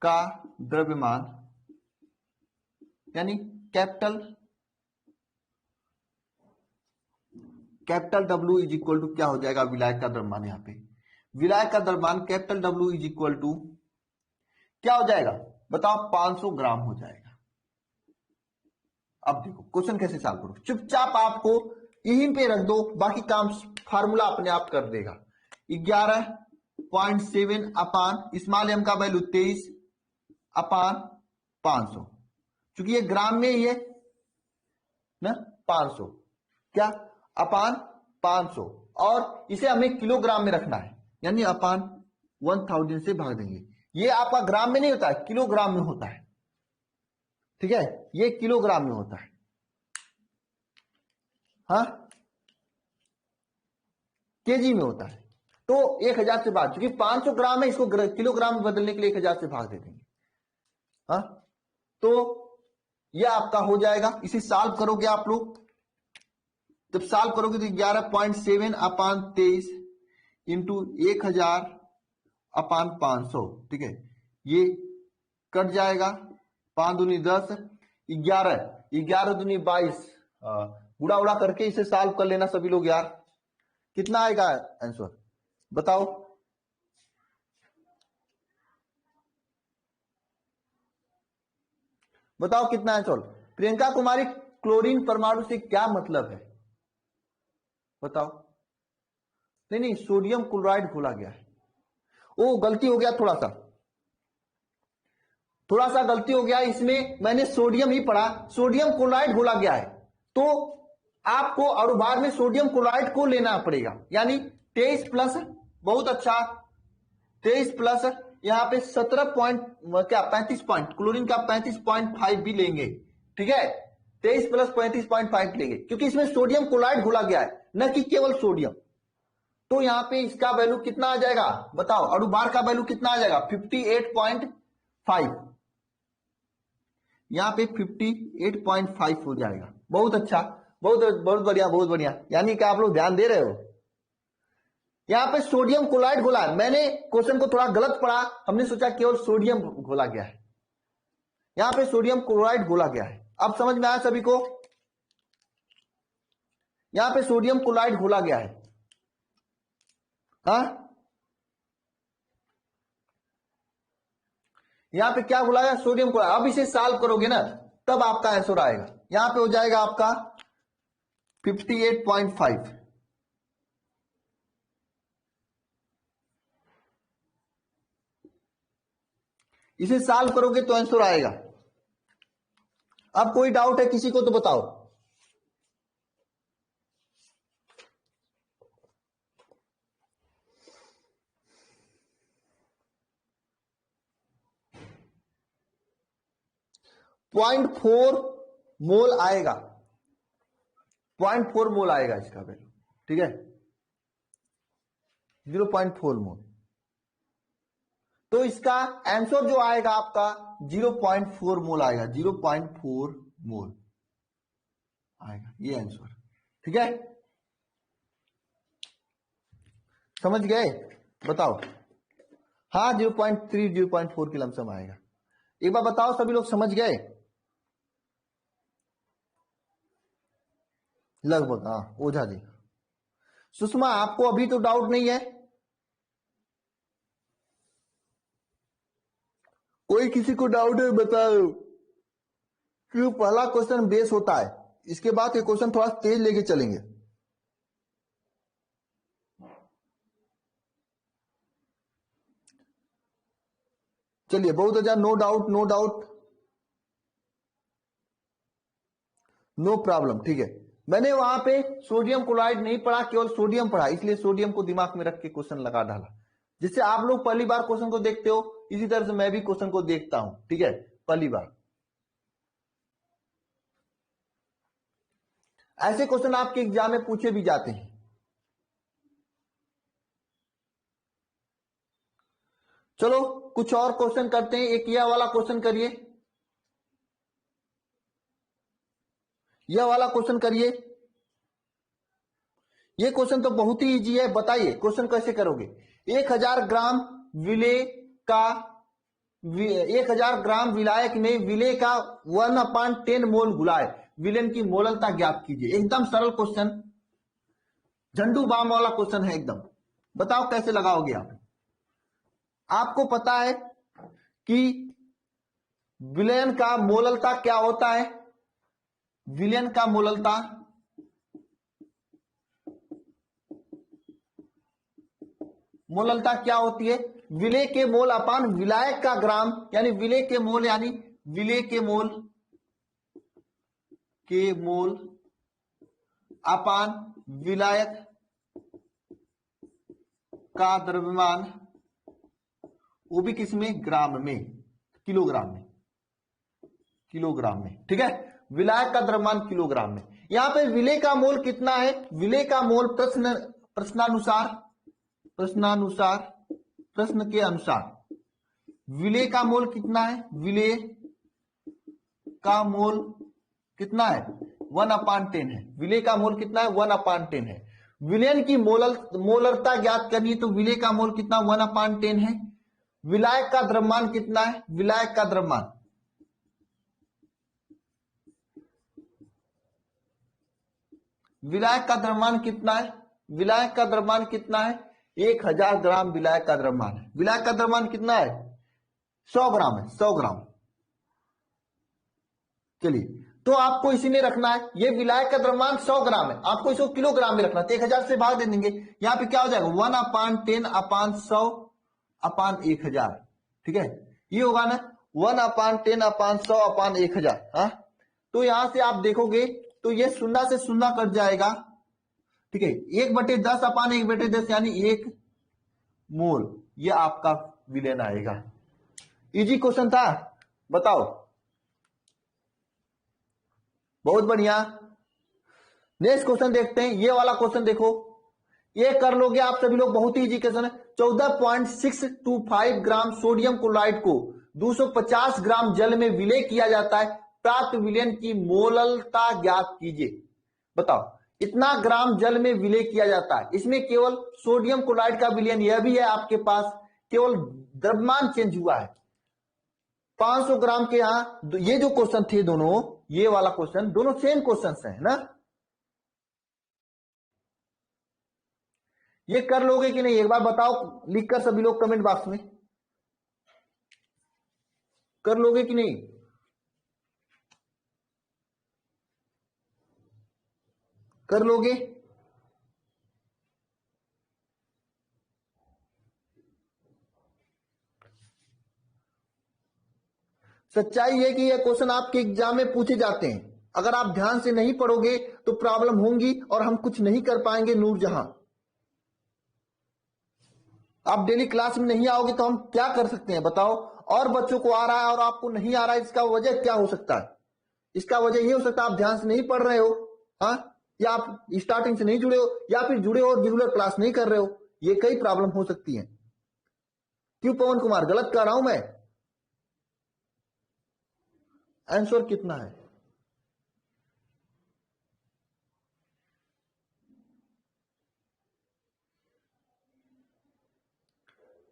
का द्रव्यमान यानी capital W is equal to क्या हो जाएगा, विलायक का द्रव्यमान। यहाँ पे विलायक का द्रव्यमान capital W is equal to क्या हो जाएगा, बताओ 500 ग्राम हो जाएगा। अब देखो क्वेश्चन कैसे सॉल्व करो, चुपचाप आपको यहीं पे रख दो, बाकी काम फार्मूला अपने आप कर देगा। 11.7 अपान स्मॉल m का वैल्यू 23 अपान 500, क्योंकि ये ग्राम में ही है ना, 500 क्या अपान 500, और इसे हमें किलोग्राम में रखना है, यानी अपान 1000 से भाग देंगे। ये आपका ग्राम में नहीं होता है, किलोग्राम में होता है, ठीक है, ये किलोग्राम में होता है। हाँ, केजी में होता है। तो 1000 से भाग, क्योंकि 500 ग्राम है, इसको किलोग्राम में बदलने के लिए 1000 से भाग दे देंगे। हाँ, तो यह आपका हो जाएगा। इसे सॉल्व करोगे आप लोग, जब सॉल्व करोगे तो 11.7 अपान 23 इंटू 1000 अपान 500, ठीक है, ये कट जाएगा, 5 दूनी 10, 11 दूनी 22, उड़ा उड़ा करके इसे सॉल्व कर लेना सभी लोग यार। कितना आएगा आंसर बताओ, बताओ कितना आंसर। प्रियंका कुमारी, क्लोरीन परमाणु से क्या मतलब है, बताओ। नहीं नहीं, सोडियम क्लोराइड घोला गया है, ओ गलती हो गया, थोड़ा सा गलती हो गया इसमें, मैंने सोडियम ही पढ़ा, सोडियम क्लोराइड घोला गया है, तो आपको अणुभार में सोडियम क्लोराइड को लेना पड़ेगा, यानी 23 प्लस, बहुत अच्छा, 23 प्लस यहां पे 35 पॉइंट, क्लोरीन का 35.5 भी लेंगे, ठीक है, 23 प्लस 35.5 लेंगे, क्योंकि इसमें सोडियम क्लोराइड घोला गया है, न कि केवल सोडियम। तो यहां पे इसका वैल्यू कितना आ जाएगा, बताओ, अणुभार का वैल्यू कितना आ जाएगा, 58.5, यहां पे 58.5 हो जाएगा। बहुत अच्छा, बहुत बहुत बढ़िया, बहुत बढ़िया, यानी कि आप लोग ध्यान दे रहे हो। यहां पे सोडियम क्लोराइड घोला है, मैंने क्वेश्चन को थोड़ा गलत पढ़ा, हमने सोचा केवल सोडियम घोला गया है, यहां पे सोडियम क्लोराइड घोला गया है। अब समझ में आया सभी को, यहां पे सोडियम क्लोराइड घोला गया है, हाँ, यहां पे क्या घोला गया, सोडियम क्लोराइड। अब इसे सॉल्व करोगे ना तब आपका आंसर आएगा, यहां पे हो जाएगा आपका 58.5, इसे सॉल्व करोगे तो आंसर आएगा। अब कोई डाउट है किसी को तो बताओ। .4 मोल आएगा, 0.4 मोल आएगा इसका वैल्यू, ठीक है, 0.4 मोल। तो इसका आंसर जो आएगा आपका 0.4 मोल आएगा, 0.4 मोल आएगा ये आंसर, ठीक है, समझ गए, बताओ। हाँ 0.3 0.4 की लमसम आएगा। एक बार बताओ सभी लोग समझ गए लगभग, हाँ ओझा जी। सुषमा आपको अभी तो डाउट नहीं है, कोई किसी को डाउट है बताओ, क्यों पहला क्वेश्चन बेस होता है, इसके बाद ये क्वेश्चन थोड़ा तेज लेके चलेंगे। चलिए बहुत अच्छा, no doubt, no doubt, no problem, ठीक है। मैंने वहां पे सोडियम क्लोराइड नहीं पढ़ा, केवल सोडियम पढ़ा, इसलिए सोडियम को दिमाग में रख के क्वेश्चन लगा डाला। जिससे आप लोग पहली बार क्वेश्चन को देखते हो, इसी तरह से मैं भी क्वेश्चन को देखता हूं, ठीक है, पहली बार। ऐसे क्वेश्चन आपके एग्जाम में पूछे भी जाते हैं। चलो कुछ और क्वेश्चन करते हैं, एक यह वाला क्वेश्चन करिए, यह वाला क्वेश्चन करिए। यह क्वेश्चन तो बहुत ही इजी है, बताइए क्वेश्चन कैसे करोगे। 1000 ग्राम विलेय का 1000 ग्राम विलायक में विलेय का 1/10 मोल घुलाए, विलेन की मोललता ज्ञात कीजिए। एकदम सरल क्वेश्चन, झंडू बाम वाला क्वेश्चन है एकदम। बताओ कैसे लगाओगे आप। आपको पता है कि विलेन का मोललता क्या होता है, विलेन का मोललता क्या होती है, विलेय के मोल अपान विलायक का ग्राम, यानी विलेय के मोल, यानी विलेय के मोल अपान विलायक का द्रव्यमान, वो भी किसमें, ग्राम में, किलोग्राम में, ठीक है, विलायक का द्रव्यमान किलोग्राम में। यहां पे विलेय का मोल कितना है, विलेय का मोल प्रश्न के अनुसार विलेय का मोल कितना है, विलेय का मोल कितना है, 1/10 है, विलेय का मोल कितना है, 1/10 है। विलेन की मोलरता ज्ञात करनी है, तो विलेय का मोल कितना, 1/10 है। विलायक का द्रव्यमान कितना है, विलायक का द्रव्यमान कितना है, विलायक का द्रव्यमान कितना है, 1000 ग्राम विलायक का द्रव्यमान है। विलायक का द्रव्यमान कितना है, 100 ग्राम है, 100 ग्राम। चलिए, तो आपको इसी में रखना है, ये विलायक का द्रव्यमान 100 ग्राम है, आपको इसको किलोग्राम में रखना है, तो 1000 से भाग दे देंगे, यहां पे क्या हो जाएगा, 1/10/100/1000, ठीक है, ये होगा ना। 1/10/100/1000। हाँ, तो यहां से आप देखोगे तो ये 0 से 0 कट जाएगा, ठीक है। 1/10/1/10 यानी 1 मोल, ये आपका विलेन आएगा। इजी क्वेश्चन था, बताओ। बहुत बढ़िया। नेक्स्ट क्वेश्चन देखते हैं। ये वाला क्वेश्चन देखो, ये कर लोगे आप सभी लोग, बहुत ही इजी क्वेश्चन है। 14.625 ग्राम सोडियम क्लोराइड को 250 ग्राम जल में विलय किया जाता है, प्राप्त विलयन की मोललता ज्ञात कीजिए। बताओ, इतना ग्राम जल में विलय किया जाता है, इसमें केवल सोडियम क्लोराइड का विलयन यह भी है आपके पास, केवल द्रव्यमान चेंज हुआ है। 500 ग्राम के यहां ये जो क्वेश्चन थे दोनों, ये वाला क्वेश्चन, दोनों सेम क्वेश्चन है ना। ये कर लोगे कि नहीं, एक बार बताओ लिखकर सभी लोग कमेंट बॉक्स में, कर लोगे कि नहीं। कर लोगे? सच्चाई है कि ये क्वेश्चन आपके एग्जाम में पूछे जाते हैं। अगर आप ध्यान से नहीं पढ़ोगे तो प्रॉब्लम होंगी और हम कुछ नहीं कर पाएंगे। नूरजहां, आप डेली क्लास में नहीं आओगे तो हम क्या कर सकते हैं बताओ। और बच्चों को आ रहा है और आपको नहीं आ रहा है, इसका वजह क्या हो सकता है? इसका वजह ये हो सकता है आप ध्यान से नहीं पढ़ रहे हो, हाँ, या आप स्टार्टिंग से नहीं जुड़े हो, या फिर जुड़े हो और रेगुलर क्लास नहीं कर रहे हो। ये कई प्रॉब्लम हो सकती है। क्यों पवन कुमार, गलत कर रहा हूं मैं? आंसर कितना है?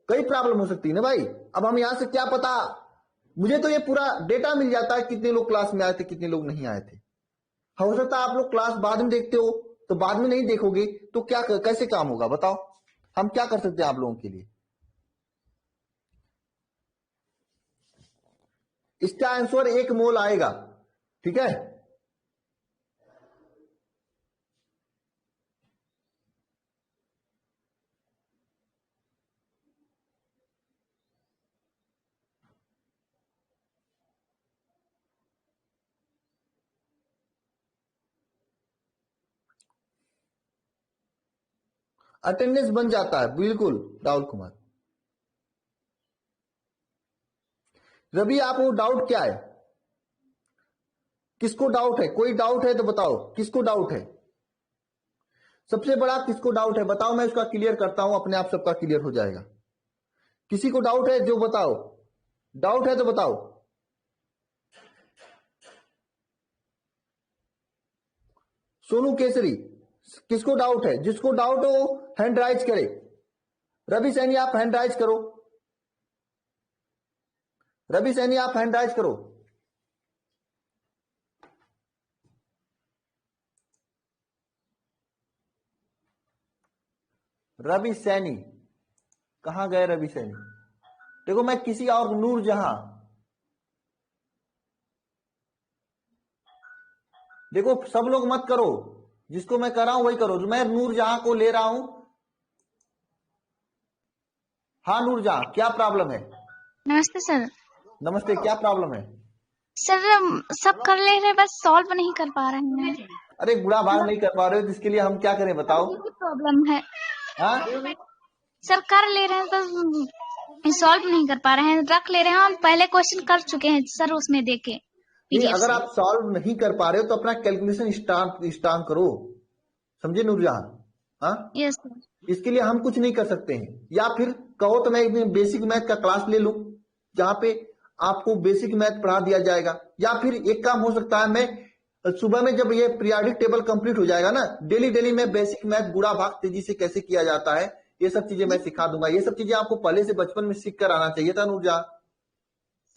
कई प्रॉब्लम हो सकती है ना भाई। अब हम यहां से क्या पता, मुझे तो ये पूरा डेटा मिल जाता है कितने लोग क्लास में आए थे, कितने लोग नहीं आए थे। हो सकता है आप लोग क्लास बाद में देखते हो, तो बाद में नहीं देखोगे तो क्या कैसे काम होगा बताओ। हम क्या कर सकते हैं आप लोगों के लिए? इसका आंसर 1 मोल आएगा, ठीक है। अटेंडेंस बन जाता है, बिल्कुल राहुल कुमार। रवि, आपको डाउट क्या है? किसको डाउट है? कोई डाउट है तो बताओ, किसको डाउट है? सबसे बड़ा किसको डाउट है बताओ, मैं उसका क्लियर करता हूं, अपने आप सबका क्लियर हो जाएगा। किसी को डाउट है जो बताओ, डाउट है तो बताओ। सोनू केसरी, किसको डाउट है? जिसको डाउट हो हैंड राइज करे। रवि सैनी, आप हैंड राइज करो। रवि सैनी, आप हैंड राइज करो। रवि सैनी, कहां गए रवि सैनी? देखो मैं किसी और, नूरजहां, देखो सब लोग मत करो, जिसको मैं कर रहा हूं वही करो। मैं नूरजहां को ले रहा हूं। हाँ नूरजहां, क्या प्रॉब्लम है? नमस्ते सर। नमस्ते, क्या प्रॉब्लम है? सर सब कर ले रहे, बस सॉल्व नहीं कर पा रहे हैं। अरे बुरा भाग नहीं कर पा रहे हो तो इसके लिए हम क्या करें बताओ? प्रॉब्लम है हाँ, सर, कर ले रहे हैं तो सॉल्व नहीं कर पा रहे हैं, रख ले रहे हैं। हम पहले क्वेश्चन कर चुके हैं सर, उसमें देखे नहीं, पीडीएफ अगर से। आप सॉल्व नहीं कर पा रहे हो तो अपना कैलकुलेशन स्ट्रांग करो, समझे नूरजहां? हाँ, यस सर। इसके लिए हम कुछ नहीं कर सकते हैं। या फिर कहो तो मैं एक दिन बेसिक मैथ का क्लास ले लूं, जहां पे आपको बेसिक मैथ पढ़ा दिया जाएगा। या फिर एक काम हो सकता है, मैं सुबह में जब ये पीरियोडिक टेबल कंप्लीट हो जाएगा ना, डेली डेली मैं बेसिक मैथ गुणा भाग तेजी से कैसे किया जाता है, ये सब चीजें मैं सिखा दूंगा। ये सब चीजें आपको पहले से बचपन में सीख कर आना चाहिए था नूरजहां।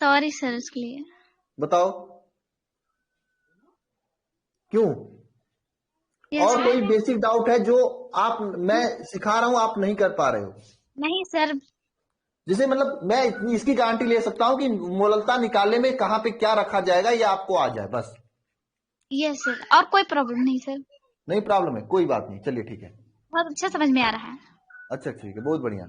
सॉरी सर उसके लिए। बताओ क्यों? यस और कोई सर। बेसिक डाउट है जो आप, मैं सिखा रहा हूं आप नहीं कर पा रहे हो? नहीं सर। जिसे मतलब मैं इसकी गारंटी ले सकता हूं कि मोललता निकालने में कहां पे क्या रखा जाएगा ये आपको आ जाए बस। यस सर, और कोई प्रॉब्लम नहीं सर। नहीं प्रॉब्लम है, कोई बात नहीं, चलिए ठीक है। बहुत अच्छा समझ में आ रहा है। अच्छा ठीक है, बहुत बढ़िया।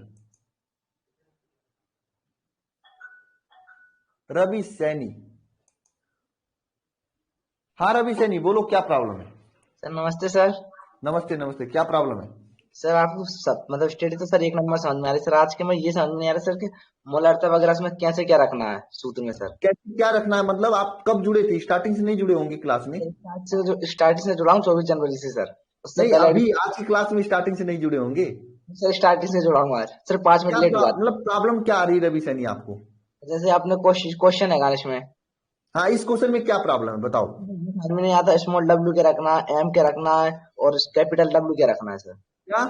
रवि सैनी। हाँ रवि सैनी, बोलो क्या प्रॉब्लम है। सर नमस्ते सर। नमस्ते नमस्ते, क्या प्रॉब्लम है। सर आपको सब मतलब स्टडी तो सर एक नंबर समझ में आ रही है सर। आज के में ये समझ में नहीं आ रहा सर कि मोलार्ता वगैरह उसमें कैसे क्या रखना है सूत्र में सर। कैसे क्या रखना है, मतलब आप कब जुड़े थे, स्टार्टिंग से नहीं जुड़े होंगे क्लास में। स्टार्टिंग से जुड़ा हूँ 24 जनवरी से सर। उससे नहीं, पहले अभी आज की क्लास में स्टार्टिंग से नहीं जुड़े होंगे। सर स्टार्टिंग से जुड़ा हूँ आज सर, 5 मिनट लेट हुआ। मतलब प्रॉब्लम क्या आ रही है रवि सैनी आपको। जैसे आपने क्वेश्चन है गाने में। हाँ, इस क्वेश्चन में क्या प्रॉब्लम है बताओ। समझ में नहीं आता, स्मॉल डब्ल्यू क्या रखना है, एम क्या रखना है और कैपिटल डब्ल्यू क्या रखना है सर। क्या,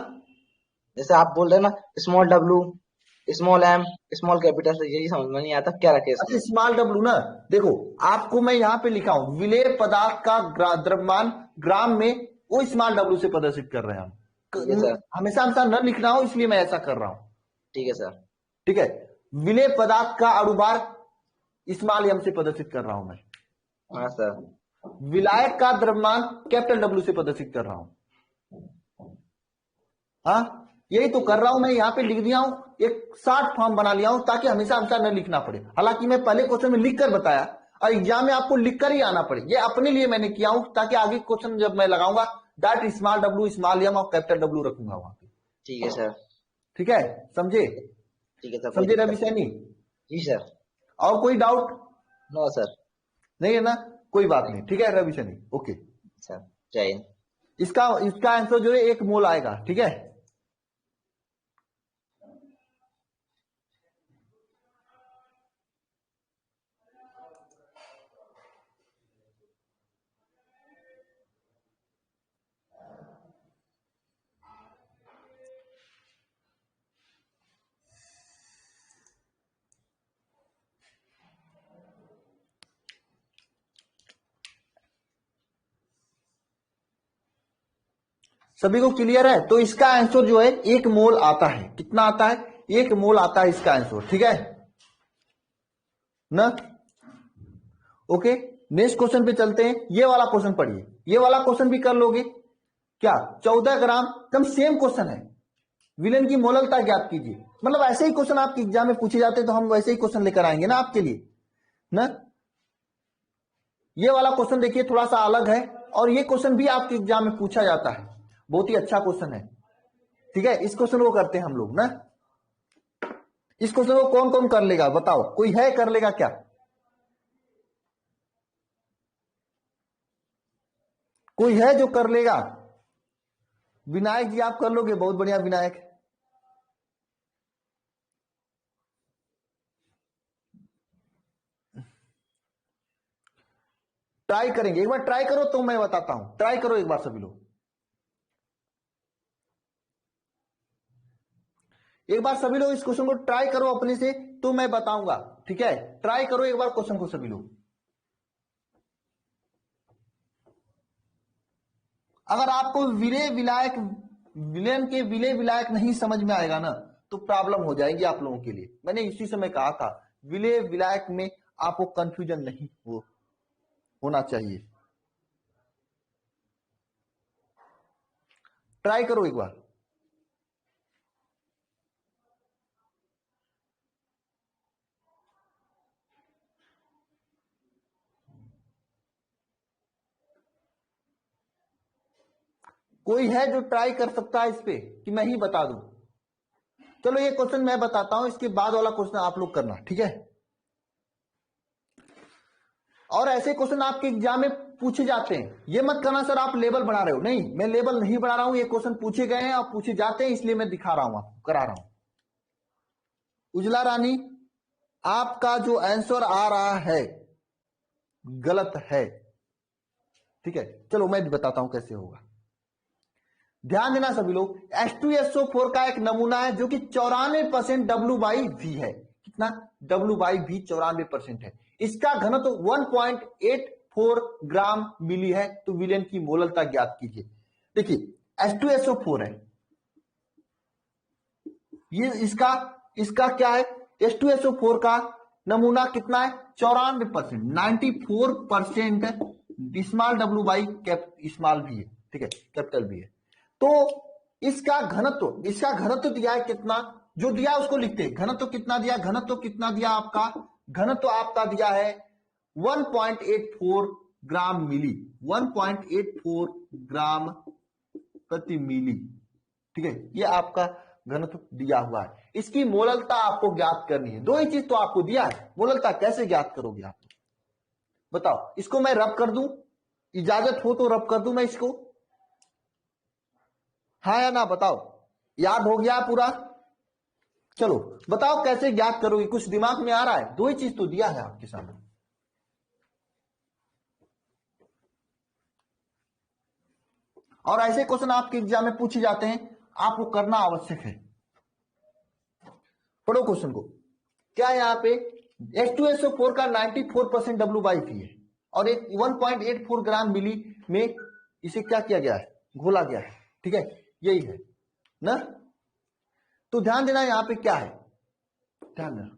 जैसे आप बोल रहे हैं ना, small W, small M, small capital, यही समझ में नहीं आता क्या रखे इसमें। अच्छा स्मॉल डब्लू ना, देखो आपको मैं यहाँ पे लिखा हूं, विलेय पदार्थ का द्रव्यमान ग्राम में, वो स्मॉल डब्लू से प्रदर्शित कर रहे हैं ठीक है सर। हम। हमेशा हमेशा न लिखना हो, इसलिए मैं ऐसा कर रहा हूं। ठीक है सर। ठीक है, विलेय पदार्थ का अणुभार स्मॉल एम से प्रदर्शित कर रहा हूं मैं। हाँ सर। विलायक का द्रव्यमान कैपिटल डब्ल्यू से प्रदर्शित कर रहा हूं। हाँ, यही तो कर रहा हूं मैं, यहाँ पे लिख दिया हूं, एक शॉर्ट फॉर्म बना लिया हूं ताकि हमेशा हमेशा न लिखना पड़े। हालांकि मैं पहले क्वेश्चन में लिख कर बताया और एग्जाम में आपको लिखकर ही आना पड़े, ये अपने लिए मैंने किया हूं ताकि आगे क्वेश्चन जब मैं लगाऊंगा direct small W small M और कैपिटल डब्ल्यू रखूंगा वहां पे। ठीक है सर। ठीक है, समझे। ठीक है सर। समझे रवि सैनी। जी सर। और कोई डाउट नो सर। नहीं है ना, कोई बात नहीं। ठीक है रवि सैनी, ओके सर जय हिंद। इसका इसका आंसर जो है 1 मोल आएगा। ठीक है, सभी को क्लियर है। तो इसका आंसर जो है 1 मोल आता है। कितना आता है, 1 मोल आता है इसका आंसर। ठीक है ना, ओके। नेक्स्ट क्वेश्चन पे चलते हैं। ये वाला क्वेश्चन पढ़िए, ये वाला क्वेश्चन भी कर लोगे क्या। 14 ग्राम, कम सेम क्वेश्चन है। विलेन की मोललता ज्ञात कीजिए। मतलब ऐसे ही क्वेश्चन आपके एग्जाम में पूछे जाते हैं तो हम वैसे ही क्वेश्चन लेकर आएंगे ना आपके लिए ना। ये वाला क्वेश्चन देखिए थोड़ा सा अलग है, और ये क्वेश्चन भी आपके एग्जाम में पूछा जाता है, बहुत ही अच्छा क्वेश्चन है। ठीक है, इस क्वेश्चन को करते हैं हम लोग ना। इस क्वेश्चन को कौन कौन कर लेगा बताओ, कोई है कर लेगा क्या। कोई है जो कर लेगा। विनायक जी आप कर लोगे, बहुत बढ़िया विनायक। ट्राई करेंगे, एक बार ट्राई करो तो मैं बताता हूं। ट्राई करो एक बार सभी लोग, एक बार सभी लोग इस क्वेश्चन को ट्राई करो अपने से, तो मैं बताऊंगा। ठीक है, ट्राई करो एक बार क्वेश्चन को सभी लोग। अगर आपको विलेय विलायक, विलेन के विलेय विलायक नहीं समझ में आएगा ना, तो प्रॉब्लम हो जाएगी आप लोगों के लिए। मैंने इसी समय कहा था विलेय विलायक में आपको कंफ्यूजन नहीं होना चाहिए। ट्राई करो एक बार। कोई है जो ट्राई कर सकता है इस पे, कि मैं ही बता दूं। चलो ये क्वेश्चन मैं बताता हूं, इसके बाद वाला क्वेश्चन आप लोग करना। ठीक है, और ऐसे क्वेश्चन आपके एग्जाम में पूछे जाते हैं। ये मत करना सर आप लेवल बढ़ा रहे हो, नहीं मैं लेवल नहीं बढ़ा रहा हूं, ये क्वेश्चन पूछे गए हैं और पूछे जाते हैं, इसलिए मैं दिखा रहा हूं, आपको करा रहा हूं। उजला रानी, आपका जो आंसर आ रहा है गलत है। ठीक है, चलो मैं भी बताता हूं कैसे होगा। ध्यान देना सभी लोग, H2SO4 का एक नमूना है जो कि 94% W/V है। कितना, W/V 94% है। इसका घनत्व 1.84 ग्राम मिली है। तो विलेन की मोललता ज्ञात कीजिए। देखिए H2SO4 है ये, इसका क्या है, H2SO4 का नमूना कितना है, 94%, 94% स्मॉल W/V स्मॉल भी है। ठीक है, कैपिटल भी है। तो इसका घनत्व दिया है कितना, जो दिया उसको लिखते हैं। घनत्व कितना दिया, घनत्व कितना दिया आपका घनत्व आपका दिया है 1.84 ग्राम मिली, 1.84 ग्राम प्रति मिली। ठीक है, ये आपका घनत्व दिया हुआ है। इसकी मोललता आपको ज्ञात करनी है। दो ही चीज तो आपको दिया है, मोललता कैसे ज्ञात करोगे आप बताओ। इसको मैं रब कर दूं, इजाजत हो तो रब कर दूं मैं इसको, हाँ या ना बताओ। याद हो गया पूरा? चलो बताओ कैसे ज्ञात करोगे, कुछ दिमाग में आ रहा है? दो ही चीज तो दिया है आपके सामने। और ऐसे क्वेश्चन आपके एग्जाम में पूछे जाते हैं, आपको करना आवश्यक है। पढ़ो क्वेश्चन को। क्या यहां पे H2SO4 का 94% WB है और एक 1.84 ग्राम मिली में इसे क्या किया गया है, घोला गया है। ठीक है, यही है ना। तो ध्यान देना यहां पे क्या है, ध्यान देना।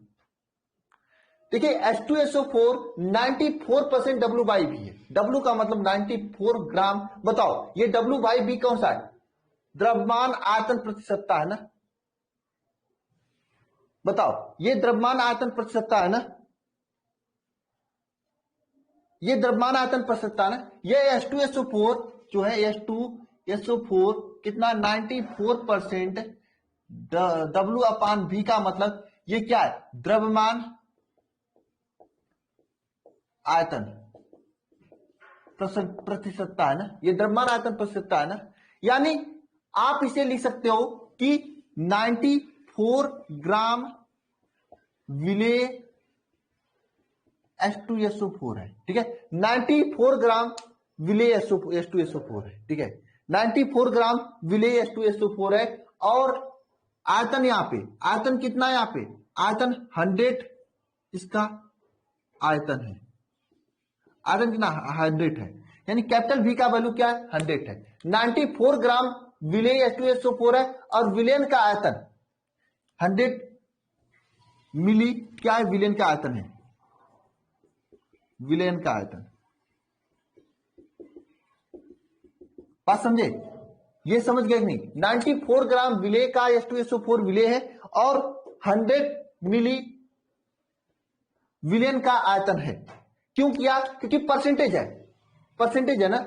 देखिए H2SO4 94% WB है। W का मतलब 94 ग्राम। बताओ ये WB कौन सा है? द्रव्यमान आयतन प्रतिशतता है ना। बताओ ये द्रव्यमान आयतन प्रतिशतता है ना, ये द्रव्यमान आयतन प्रतिशतता है ना। ये H2SO4 जो है, H2SO4 कितना 94% W/V का मतलब ये क्या है? द्रव्यमान आयतन प्रतिशतता है ना, ये द्रव्यमान आयतन प्रतिशतता है ना। यानी आप इसे लिख सकते हो कि 94 ग्राम विलेय H2SO4 है। ठीक है, 94 ग्राम विलेय H2SO4 है। ठीक है, 94 ग्राम विलेय H2SO4 है। और आयतन यहां पे, आयतन कितना है यहां पे? आयतन 100 इसका आयतन है। आयतन कितना? 100 है। यानी कैपिटल V का वैल्यू क्या है? 100 है। 94 ग्राम विलेय H2SO4 है और विलेन का आयतन 100 मिली क्या है? विलेन का आयतन है, विलेन का आयतन। बात समझे? ये समझ गए कि नहीं? 94 ग्राम विलेय का H2SO4 विलेय है और 100 मिली विलेन का आयतन है। क्यों किया? क्योंकि परसेंटेज है, परसेंटेज है ना।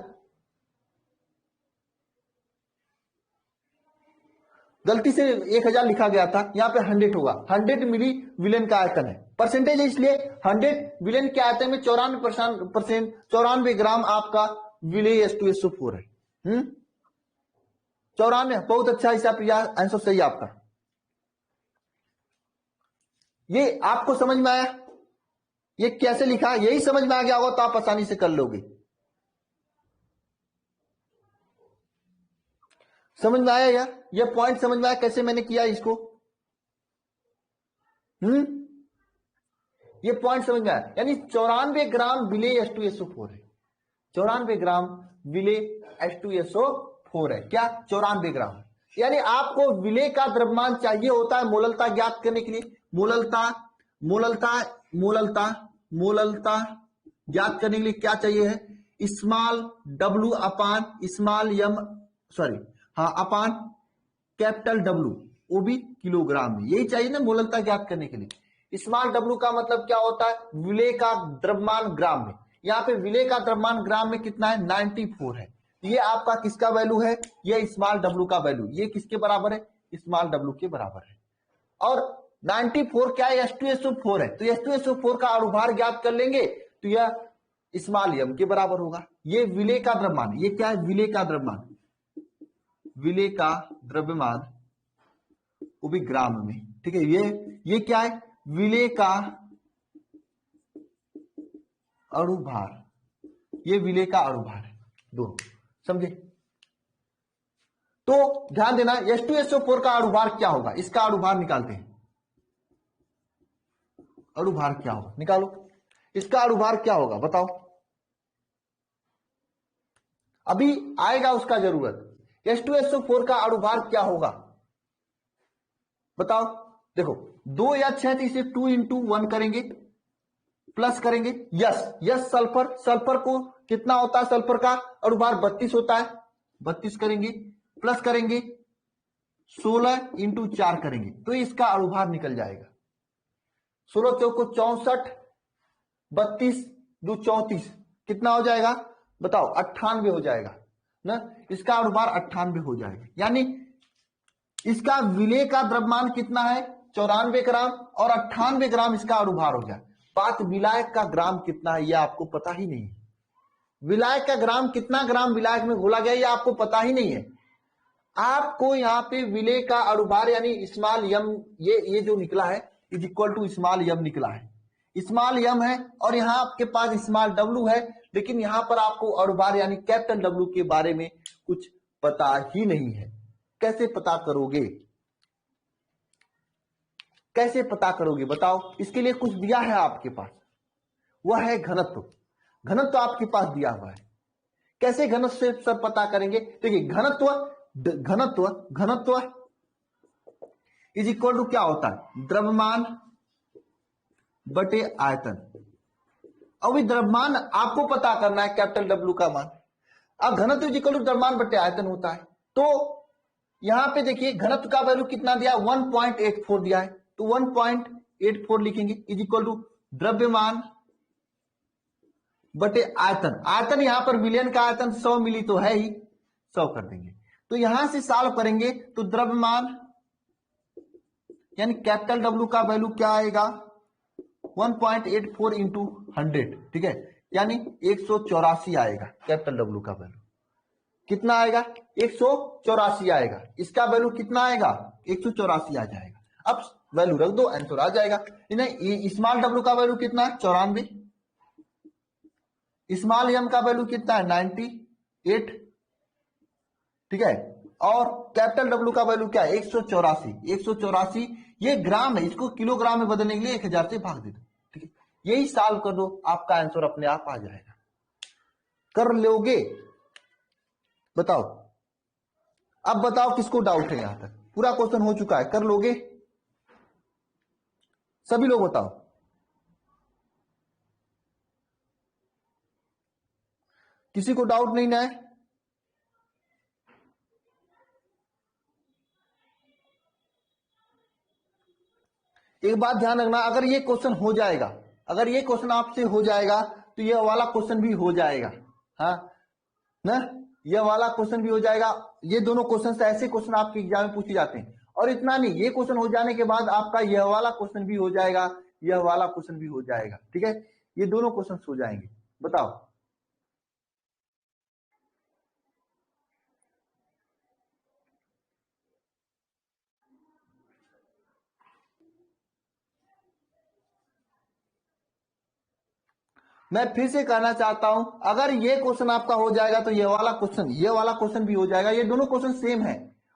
गलती से 1000 लिखा गया था, यहां पे 100 होगा। 100 मिली विलेन का आयतन है, परसेंटेज है, इसलिए 100 विलेन के आयतन में 94%, 94 ग्राम आपका विलेय H2SO4 है। 94, बहुत अच्छा हिसाब, आंसर सही है आपका। ये आपको समझ में आया? ये कैसे लिखा, यही समझ में आ गया होगा तो आप आसानी से कर लोगे। समझ में आया यार? ये पॉइंट समझ में आया कैसे मैंने किया इसको? ये पॉइंट समझ में आया। यानी 94 ग्राम विलेय H2SO4 है, 94 ग्राम विलेय H2SO4 है। क्या? 94 ग्राम। यानी आपको विलेय का द्रव्यमान चाहिए होता है मोललता ज्ञात करने के लिए। मोललता ज्ञात करने के लिए क्या चाहिए है? Small W upon small m, sorry हाँ, अपान कैपिटल W, वो भी किलोग्राम में। यही चाहिए ना मोललता ज्ञात करने के लिए। स्मॉल W का मतलब क्या होता है? विलेय का द्रव्यमान ग्राम में। यहाँ पे विलेय का द्रव्यमान ग्राम में कितना है? 94 है। ये आपका किसका वैल्यू है? ये स्मॉल W का वैल्यू। ये किसके बराबर है? स्मॉल W के बराबर है। और 94 क्या है? H2SO4 है, तो H2SO4 का अणुभार ज्ञात कर लेंगे तो यह स्मॉल m के बराबर होगा। ये विलेय का द्रव्यमान, ये क्या है? विलेय का द्रव्यमान, विलेय का द्रव्यमान, वो भी ग्राम में। ठीक है, ये क्या है? विलेय का अणुभार, ये विलेय का अणुभार है, दोनों। समझे? तो ध्यान देना, H2SO4 का अणुभार क्या होगा? इसका अणुभार निकालते हैं। अणुभार क्या होगा? निकालो, इसका अणुभार क्या होगा बताओ। अभी आएगा उसका जरूरत। H2SO4 का अणुभार क्या होगा बताओ। देखो 2 या 6 तो इसे 2 into 1 करेंगे, प्लस करेंगे यस सल्फर, सल्फर को कितना होता है? सल्फर का अणुभार 32 होता है, 32 करेंगे, प्लस करेंगे 16 into 4 करेंगे तो इसका अणुभार निकल जाएगा 16 चौको 64, 32 दो 34, कितना हो जाएगा बताओ? 98 हो जाएगा ना। इसका अनुभार 98 हो जाएगा, यानी इसका विलेय का द्रव्यमान कितना है? 94 ग्राम, और 98 ग्राम इसका अनुभार हो गया। बात विलायक का ग्राम कितना है यह आपको पता ही नहीं है। विलायक का ग्राम कितना ग्राम विलायक में घोला गया यह आपको पता ही नहीं है। आपको यहाँ पे विलेय का अनुभार यानी स्मॉल यम, ये जो निकला है इज इक्वल टू स्मॉल यम निकला है, स्मॉल यम है, और यहाँ आपके पास स्मॉल डब्लू है, लेकिन यहाँ पर आपको अनुभार यानी कैपिटल डब्लू के बारे में कुछ पता ही नहीं है। कैसे पता करोगे? कैसे पता करोगे बताओ? इसके लिए कुछ दिया है आपके पास, वह है घनत्व। घनत्व आपके पास दिया हुआ है। कैसे घनत्व से सब पता करेंगे? देखिए घनत्व इज इक्वल टू क्या होता है? द्रव्यमान बटे आयतन। अब ये द्रव्यमान आपको पता करना है, कैपिटल डब्ल्यू का मान। अब घनत्व इज इक्वल टू द्रव्यमान बटे आयतन होता है। तो यहां पे देखिए घनत्व का वैल्यू कितना दिया? 1.84 दिया है, तो 1.84 लिखेंगे इज इक्वल टू द्रव्यमान बटे आयतन। आयतन यहां पर मिलियन का आयतन 100 मिली तो है ही, 100 कर देंगे। तो यहां से सॉल्व करेंगे तो द्रव्यमान यानी कैपिटल डब्ल्यू का वैल्यू क्या आएगा? 1.84 इंटू 100, ठीक है, यानी 184 आएगा। कैपिटल डब्ल्यू का वैल्यू कितना आएगा? 184 आएगा। इसका वैल्यू कितना आएगा? 184 आ जाएगा। अब वैल्यू रख दो, आंसर आ जाएगा। स्मॉल डब्ल्यू का वैल्यू कितना है? 94। स्मॉल एम का वैल्यू कितना है? 98, ठीक है, और कैपिटल डब्ल्यू का वैल्यू क्या है? 184। 184 ये ग्राम है, इसको किलोग्राम में बदलने के लिए 1000 से भाग दे दो, ठीक है। यही सॉल्व कर दो, आपका आंसर अपने आप आ जाएगा। कर लोगे? बताओ। अब बताओ किसको डाउट है? यहां तक पूरा क्वेश्चन हो चुका है, कर लोगे? सभी लोग बताओ। किसी को डाउट नहीं ना है? एक बात ध्यान रखना, अगर ये क्वेश्चन हो जाएगा, अगर ये क्वेश्चन आपसे हो जाएगा तो ये वाला क्वेश्चन भी हो जाएगा, हाँ ना, ये वाला क्वेश्चन भी हो जाएगा। ये दोनों क्वेश्चन ऐसे क्वेश्चन आपके एग्जाम में पूछे जाते हैं। और इतना नहीं, ये क्वेश्चन हो जाने के बाद आपका यह वाला क्वेश्चन भी हो जाएगा, यह वाला क्वेश्चन भी हो जाएगा, ठीक है। ये दोनों क्वेश्चन हो जाएंगे। बताओ। मैं फिर से कहना चाहता हूं, अगर ये क्वेश्चन आपका हो जाएगा तो ये वाला क्वेश्चन भी हो जाएगा। ये दोनों क्वेश्चन सेम है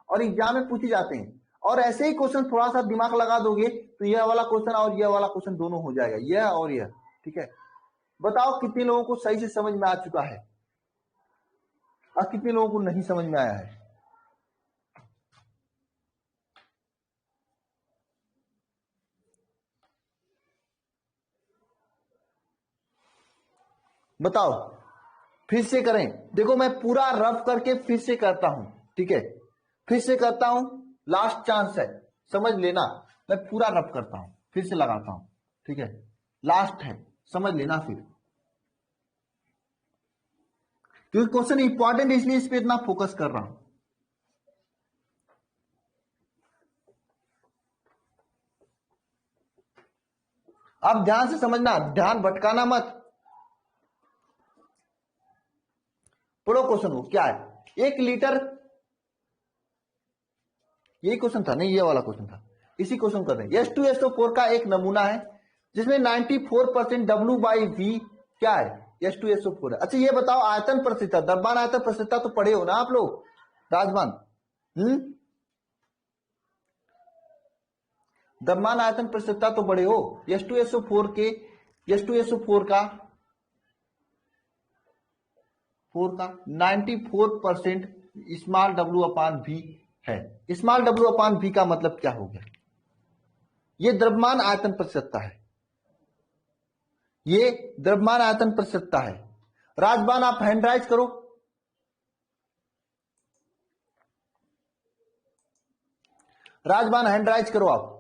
और एग्जाम में पूछे जाते हैं। और ऐसे ही क्वेश्चन थोड़ा सा दिमाग लगा दोगे तो यह वाला क्वेश्चन और यह वाला क्वेश्चन दोनों हो जाएगा, यह और यह, ठीक है। बताओ कितने लोगों को सही से समझ में आ चुका है और कितने लोगों को नहीं समझ में आया है? बताओ। फिर से करें, देखो मैं पूरा रफ करके फिर से करता हूं, ठीक है, फिर से करता हूं, लास्ट चांस है, समझ लेना। मैं पूरा रफ करता हूं, फिर से लगाता हूं, ठीक है, लास्ट है, समझ लेना फिर, क्योंकि क्वेश्चन इंपॉर्टेंट है इसलिए इस पे इतना फोकस कर रहा हूं। अब ध्यान से समझना, ध्यान भटकाना मत। पढ़ो क्वेश्चन को, क्या है? 1 लीटर, यही क्वेश्चन था नहीं, ये वाला क्वेश्चन था, इसी क्वेश्चन कर रहे हैं। H2SO4 का एक नमूना है जिसमें 94% W/V क्या है? H2SO4 है। अच्छा ये बताओ आयतन प्रसिद्धता, द्रव्यमान आयतन प्रसिद्धता तो पढ़े हो ना आप लोग, राजमान? द्रव्यमान आयतन प्रसिद्धता तो पढ़े हो। H2SO4 के, H2SO4 का 94% स्मॉल W/V है। स्मॉल W/V का मतलब क्या हो गया? ये द्रव्यमान आयतन प्रतिशतता है, ये द्रव्यमान आयतन प्रतिशतता है। राजबान आप हैंड राइज करो, राजबान हैंड राइज करो आप।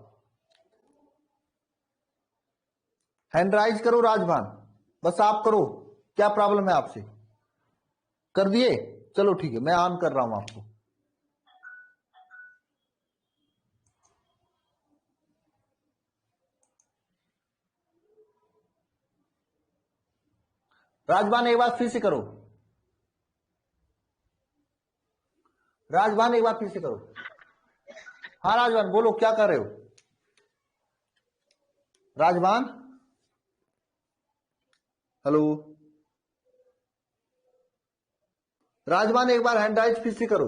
हैंड राइज करो राजभान, बस आप करो। क्या प्रॉब्लम है आपसे? कर दिए? चलो ठीक है, मैं ऑन कर रहा हूं आपको। राजभान एक बार फिर से करो। राजभान एक बार फिर से करो। हाँ राजभान बोलो, क्या कर रहे हो? राजभान, हेलो राजभान, एक बार हैंड राइज फिर से करो।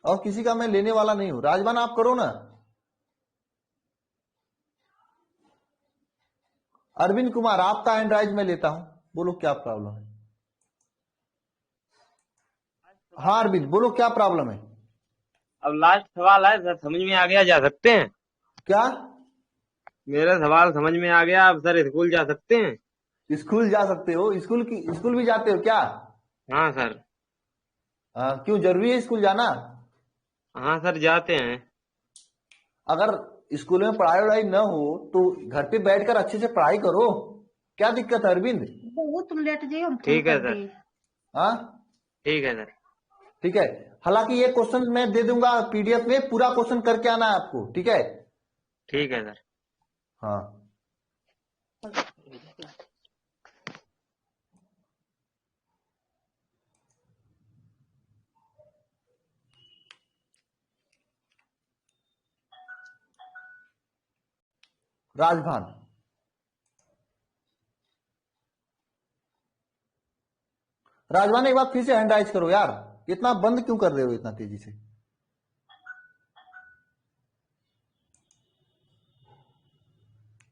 और किसी का मैं लेने वाला नहीं हूं। राजभान आप करो ना। अरविंद कुमार, आपका हैंड राइज मैं लेता हूं, बोलो क्या प्रॉब्लम है? हाँ अरविंद बोलो, क्या प्रॉब्लम है? अब लास्ट सवाल है सर, समझ में आ गया, जा सकते हैं? क्या? मेरा सवाल समझ में आ गया, अब सर स्कूल जा सकते हैं? स्कूल जा सकते हो? स्कूल भी जाते हो क्या? हाँ सर। क्यों, जरूरी है स्कूल जाना? हाँ सर जाते हैं। अगर स्कूल में पढ़ाई वढ़ाई न हो तो घर पे बैठकर अच्छे से पढ़ाई करो। क्या दिक्कत है अरविंद? वो तुम लेट जाइए, ठीक है सर। हाँ ठीक है सर। ठीक है। हालांकि ये क्वेश्चन मैं दे दूंगा पीडीएफ में, पूरा क्वेश्चन करके आना है आपको, ठीक है? ठीक है सर। हाँ राजभान, राजभान एक बार फिर से हैंड राइज करो यार। इतना बंद क्यों कर रहे हो इतना तेजी से?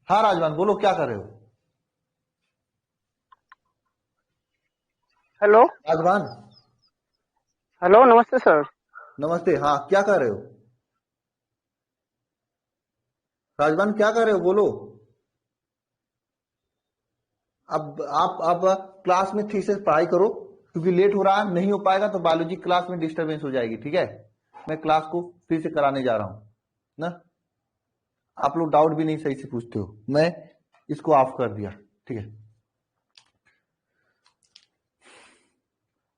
हाँ राजभान बोलो, क्या कर रहे हो? हेलो। राजभान हेलो, नमस्ते सर। नमस्ते। हाँ क्या कर रहे हो? राजभान क्या कर रहे हो, बोलो। अब क्लास में ठीक से पढ़ाई करो, क्योंकि लेट हो रहा है, नहीं हो पाएगा तो बायोलॉजी क्लास में डिस्टरबेंस हो जाएगी, ठीक है? मैं क्लास को फिर से कराने जा रहा हूं ना। आप लोग डाउट भी नहीं सही से पूछते हो, मैं इसको ऑफ कर दिया, ठीक है?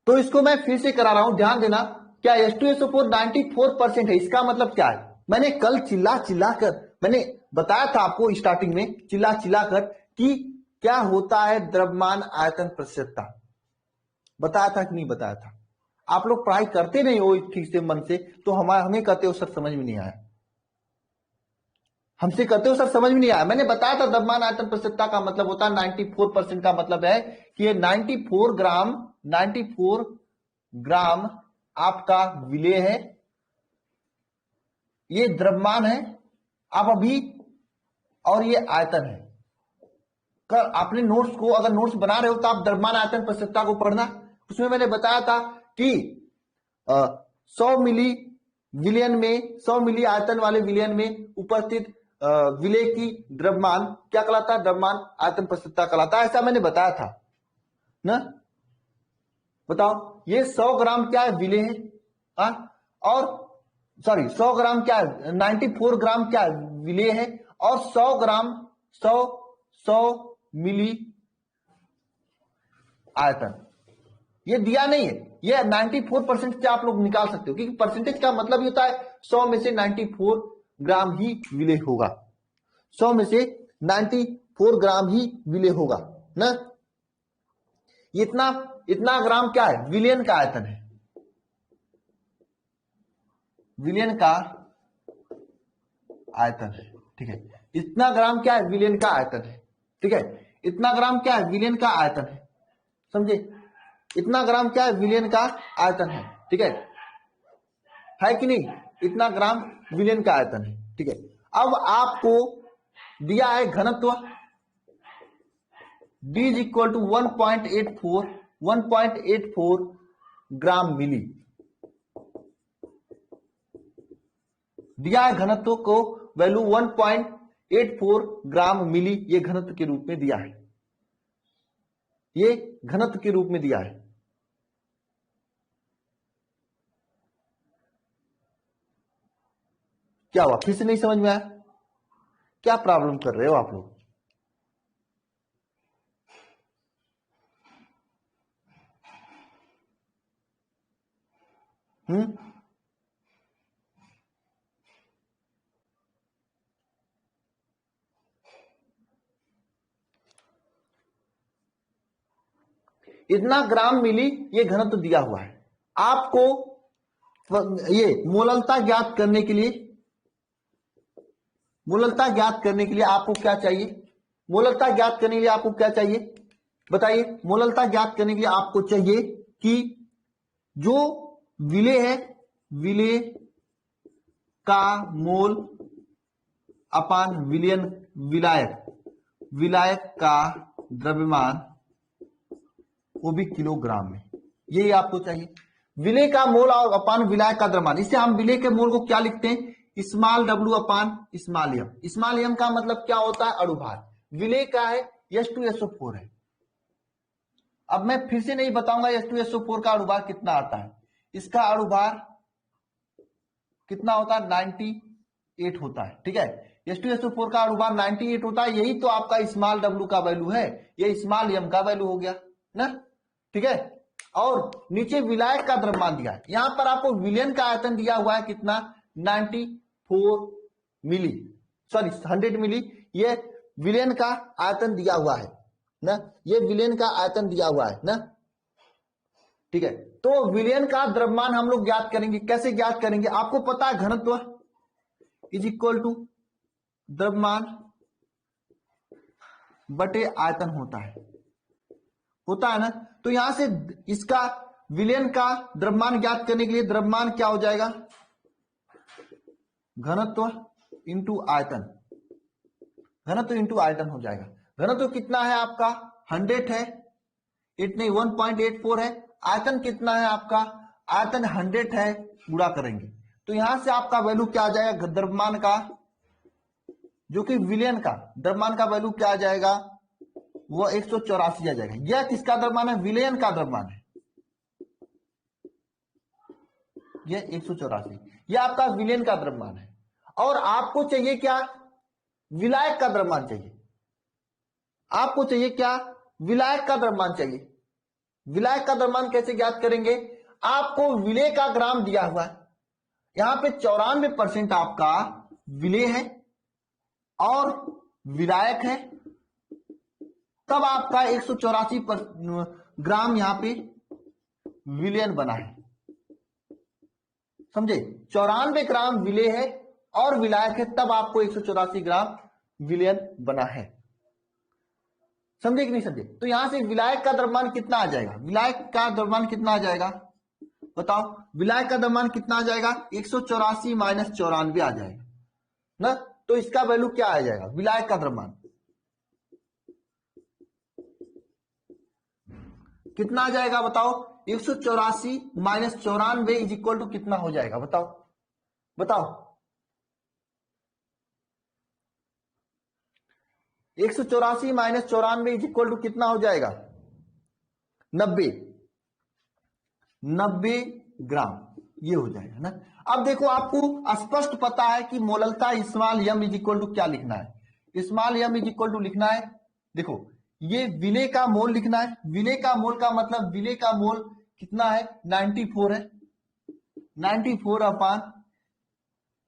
तो इसको मैं फिर से करा रहा हूं, ध्यान देना। क्या H2SO4 94% है? इसका मतलब क्या है? मैंने कल चिल्ला चिल्ला कर मैंने बताया था आपको स्टार्टिंग में, चिल्ला चिल्ला कर, कि क्या होता है द्रव्यमान आयतन प्रतिशतता। बताया था कि नहीं बताया था? आप लोग पढ़ाई करते नहीं हो ठीक से मन से, तो हमें कहते हो सर समझ में नहीं आया। हमसे कहते हो सर समझ में नहीं आया। मैंने बताया था द्रव्यमान आयतन प्रतिशतता का मतलब होता है 94%। का मतलब है कि ये 94 ग्राम आपका विलेय है, ये द्रव्यमान है आप अभी, और ये आयतन है। कर अपने नोट्स को, अगर नोट्स बना रहे हो तो आप द्रव्यमान आयतन प्रतिशतता को पढ़ना। उसमें मैंने बताया था कि 100 मिली विलियन में, 100 मिली आयतन वाले विलियन में उपस्थित विलेय की द्रव्यमान क्या कहलाता है? द्रव्यमान आयतन प्रतिशतता कहलाता है। ऐसा मैंने बताया था ना। बताओ, ये 100 ग्राम क्या है? विलेय है। और सॉरी 100 ग्राम क्या है? 94 ग्राम क्या है? विलेय है। और 100 ग्राम 100 मिली आयतन, ये दिया नहीं है। ये 94% से आप लोग निकाल सकते हो, क्योंकि परसेंटेज का मतलब होता है 100 में से 94 ग्राम ही विलेय होगा। 100 में से 94 ग्राम ही विलेय होगा ना। इतना ग्राम क्या है? विलियन का आयतन है। विलियन का आयतन है, ठीक है? इतना ग्राम क्या है? विलियन का आयतन है, ठीक है? इतना ग्राम क्या है? विलियन का आयतन है, समझे? इतना ग्राम क्या है? विलियन का आयतन है, ठीक है कि नहीं? इतना ग्राम विलियन का आयतन है, ठीक है? अब आपको दिया है घनत्व D इज इक्वल टू 1.84 ग्राम मिली। दिया है घनत्व को, वैल्यू 1.84 ग्राम मिली, ये घनत्व के रूप में दिया है। ये घनत्व के रूप में दिया है। क्या हुआ, फिर से नहीं समझ में आया? क्या प्रॉब्लम कर रहे हो आप लोग? इतना ग्राम मिली, ये घनत्व दिया हुआ है आपको। ये मोललता ज्ञात करने के लिए, मोललता ज्ञात करने के लिए आपको क्या चाहिए? मोललता ज्ञात करने के लिए आपको क्या चाहिए बताइए? मोललता ज्ञात करने के लिए आपको चाहिए कि जो विलेय है, विलेय का मोल अपान विलयन, विलायक, विलायक का द्रव्यमान, वो भी किलोग्राम में, यही आपको चाहिए। विलेय का मोल और अपान विलायक का द्रव्यमान, इससे हम विलेय के मोल को क्या लिखते हैं? Small W upon small M. Small M का मतलब क्या होता है? अणुभार। विलेय का है H2SO4 है। अब मैं फिर से नहीं बताऊंगा H2SO4 का अणुभार कितना आता है। इसका अणुभार कितना होता है? 98 होता है, ठीक है। H2SO4 का अणुभार 98 होता है, यही तो आपका स्मॉल डब्ल्यू का वैल्यू है, ये स्मॉल एम का वैल्यू हो गया ना, ठीक है। और नीचे विलायक का द्रव्यमान दिया है, यहां पर आपको विलयन का आयतन दिया हुआ है कितना? 94 मिली, सॉरी 100 मिली, ये विलयन का आयतन दिया हुआ है ना, ये विलयन का आयतन दिया हुआ है ना, ठीक है। तो विलयन का द्रव्यमान हम लोग ज्ञात करेंगे, कैसे ज्ञात करेंगे? आपको पता है घनत्व इज इक्वल टू द्रव्यमान बटे आयतन होता है ना। तो यहां से इसका विलयन का द्रव्यमान ज्ञात करने के लिए द्रव्यमान क्या हो जाएगा? घनत्व इंटू आयतन, घनत्व इंटू आयतन हो जाएगा। घनत्व कितना है आपका? 100 है, 1.84 है। आयतन कितना है आपका? आयतन 100 है, गुणा करेंगे तो यहां से आपका वैल्यू क्या आ जाएगा? द्रव्यमान का, जो कि विलयन का द्रव्यमान का वैल्यू क्या आ जाएगा? वो 184 आ जाएगा। यह किसका द्रव्यमान है? विलयन का द्रव्यमान है, यह 184, यह आपका विलयन का द्रव्यमान है। और आपको चाहिए क्या? विलायक का द्रव्यमान चाहिए। आपको चाहिए क्या? विलायक का द्रव्यमान चाहिए। विलायक का द्रव्यमान कैसे ज्ञात करेंगे? आपको विलेय का ग्राम दिया हुआ है, यहां पे 94% आपका विलेय है और विलायक है, तब आपका 184 ग्राम यहां पे विलयन बना है, समझे? 94 ग्राम विलेय है और विलायक है, तब आपको 184 ग्राम विलयन बना है, समझे कि नहीं समझे? तो यहां से विलायक का द्रव्यमान कितना आ जाएगा? विलायक का द्रव्यमान कितना आ जाएगा बताओ? विलायक का द्रव्यमान कितना आ जाएगा? 184 माइनस 94 आ जाएगा ना। तो इसका वैल्यू क्या आ जाएगा? विलायक का द्रव्यमान कितना आ जाएगा बताओ? 184 माइनस 94 इज इक्वल टू कितना हो जाएगा? बताओ बताओ। 184 माइनस 94 इज इक्वल टू कितना हो जाएगा? 90 ग्राम, ये हो जाएगा ना। अब देखो आपको स्पष्ट पता है कि मोललता small M is equal to क्या लिखना है? Small M is equal to लिखना है, देखो ये विलेय का मोल लिखना है। विलेय का मोल का मतलब विलेय का मोल कितना है? 94 है, 94 अपान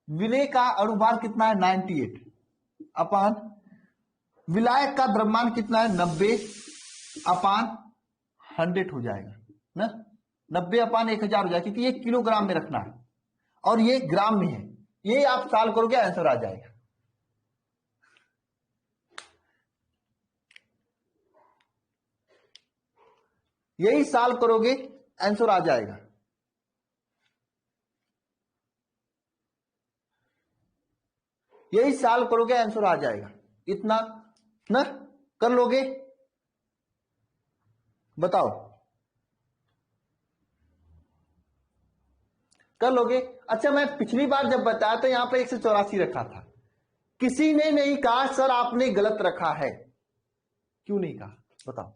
विलेय का अणुभार कितना है? 98 अपान विलायक का द्रव्यमान कितना है? 90 अपान 100 हो जाएगा ना। 90 अपान 1000 हो जाएगा, क्योंकि ये किलोग्राम में रखना है और ये ग्राम में है। ये आप सॉल्व करोगे आंसर आ जाएगा। यही सॉल्व करोगे आंसर आ जाएगा। यही सॉल्व करोगे आंसर आ जाएगा। इतना ना कर लोगे? बताओ कर लोगे? अच्छा, मैं पिछली बार जब बताया था यहां पे 184 रखा था, किसी ने नहीं कहा सर आपने गलत रखा है। क्यों नहीं कहा बताओ?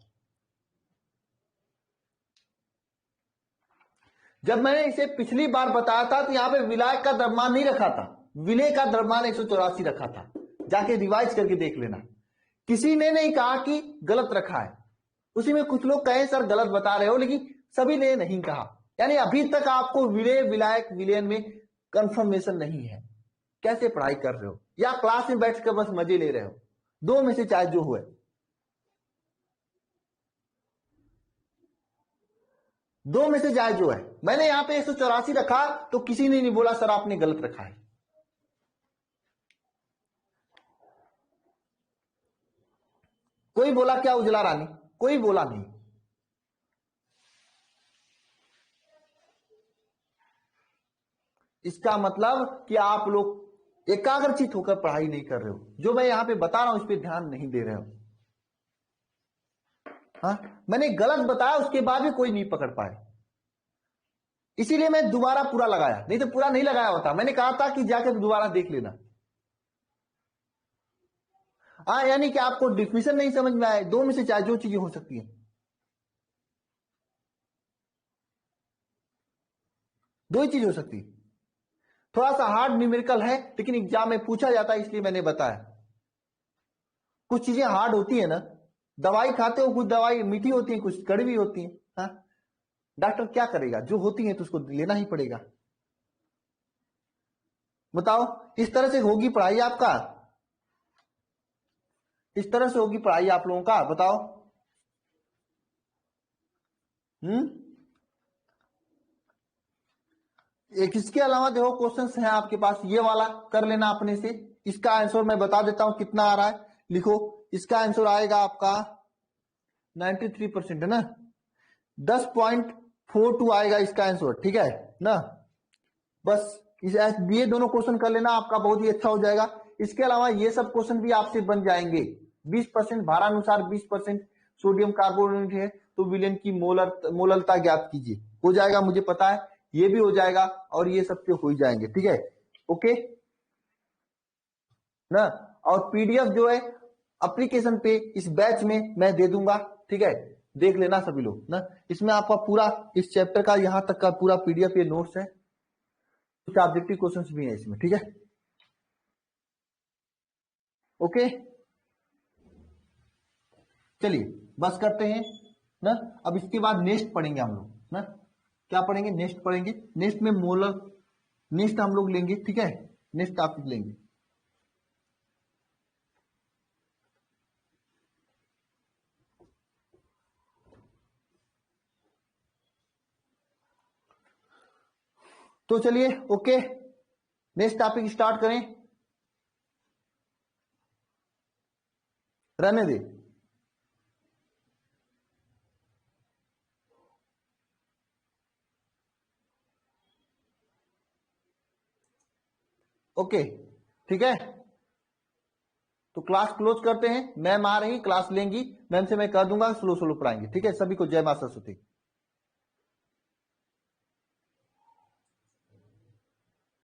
जब मैंने इसे पिछली बार बताया था तो यहां पे विलायक का द्रव्यमान नहीं रखा था, विलय का द्रव्यमान 184 रखा था, जाके रिवाइज करके देख लेना। किसी ने नहीं कहा कि गलत रखा है, उसी में कुछ लोग कहे सर गलत बता रहे हो, लेकिन सभी ने नहीं कहा। यानी अभी तक आपको विलय विलायक विलयन में कंफर्मेशन नहीं है। कैसे पढ़ाई कर रहे हो, या क्लास में बैठकर बस मजे ले रहे हो? दो में से चाहे जो हुए, दो में से चाहे जो है। मैंने यहां पे 184 रखा तो किसी ने नहीं बोला सर आपने गलत रखा है। कोई बोला क्या उजला रानी? कोई बोला नहीं। इसका मतलब कि आप लोग एकाग्रचित होकर पढ़ाई नहीं कर रहे हो। जो मैं यहां पे बता रहा हूं इस पे ध्यान नहीं दे रहे हो। हाँ, मैंने गलत बताया उसके बाद भी कोई नहीं पकड़ पाए, इसीलिए मैं दोबारा पूरा लगाया, नहीं तो पूरा नहीं लगाया होता। मैंने कहा था कि जाकर दोबारा देख लेना। हाँ, यानी कि आपको डिफिनेशन नहीं समझ में आए, दो में से चाहे जो चीजें हो सकती है, दो ही चीज हो सकती है। थोड़ा सा हार्ड न्यूमेरिकल है, लेकिन एग्जाम में पूछा जाता है इसलिए मैंने बताया। कुछ चीजें हार्ड होती है ना, दवाई खाते हो, कुछ दवाई मीठी होती है, कुछ कड़वी होती है। हाँ, डॉक्टर क्या करेगा, जो होती है तो उसको लेना ही पड़ेगा। बताओ, इस तरह से होगी पढ़ाई आपका? इस तरह से होगी पढ़ाई आप लोगों का? बताओ। एक इसके अलावा देखो क्वेश्चंस हैं आपके पास, ये वाला कर लेना अपने से। इसका आंसर मैं बता देता हूं कितना आ रहा है, लिखो। इसका आंसर आएगा आपका 93% है ना, 10.42 आएगा इसका आंसर, ठीक है ना। बस ये दोनों क्वेश्चन कर लेना, आपका बहुत ही अच्छा हो जाएगा। इसके अलावा ये सब क्वेश्चन भी आपसे बन जाएंगे। 20% भारानुसार 20% सोडियम कार्बोनेट है तो विलयन की मोलरता ज्ञात कीजिए। हो जाएगा, मुझे पता है, ये भी हो जाएगा और ये सब हो ही जाएंगे, ठीक है, ओके ना। और पीडीएफ जो है एप्लीकेशन पे इस बैच में मैं दे दूंगा, ठीक है, देख लेना सभी लोग ना। इसमें आपका पूरा इस चैप्टर का यहां तक का पूरा पीडीएफ ये नोट्स है, कुछ ऑब्जेक्टिव क्वेश्चंस भी हैं इसमें, ठीक है, ओके। चलिए बस करते हैं ना। अब इसके बाद नेक्स्ट पढ़ेंगे हम लोग ना। क्या पढ़ेंगे? नेक्स्ट पढ़ेंगे। नेक्स्ट में मोलर नेक्स्ट हम लोग लेंगे, ठीक है, नेक्स्ट टॉपिक लेंगे। तो चलिए ओके, नेक्स्ट टॉपिक स्टार्ट करें, रहने दे। ओके, ठीक है, तो क्लास क्लोज करते हैं। मैम आ रही, क्लास लेंगी, मैम से मैं कह दूंगा स्लो स्लो पढ़ाएंगे, ठीक है। सभी को जय माता सरस्वती।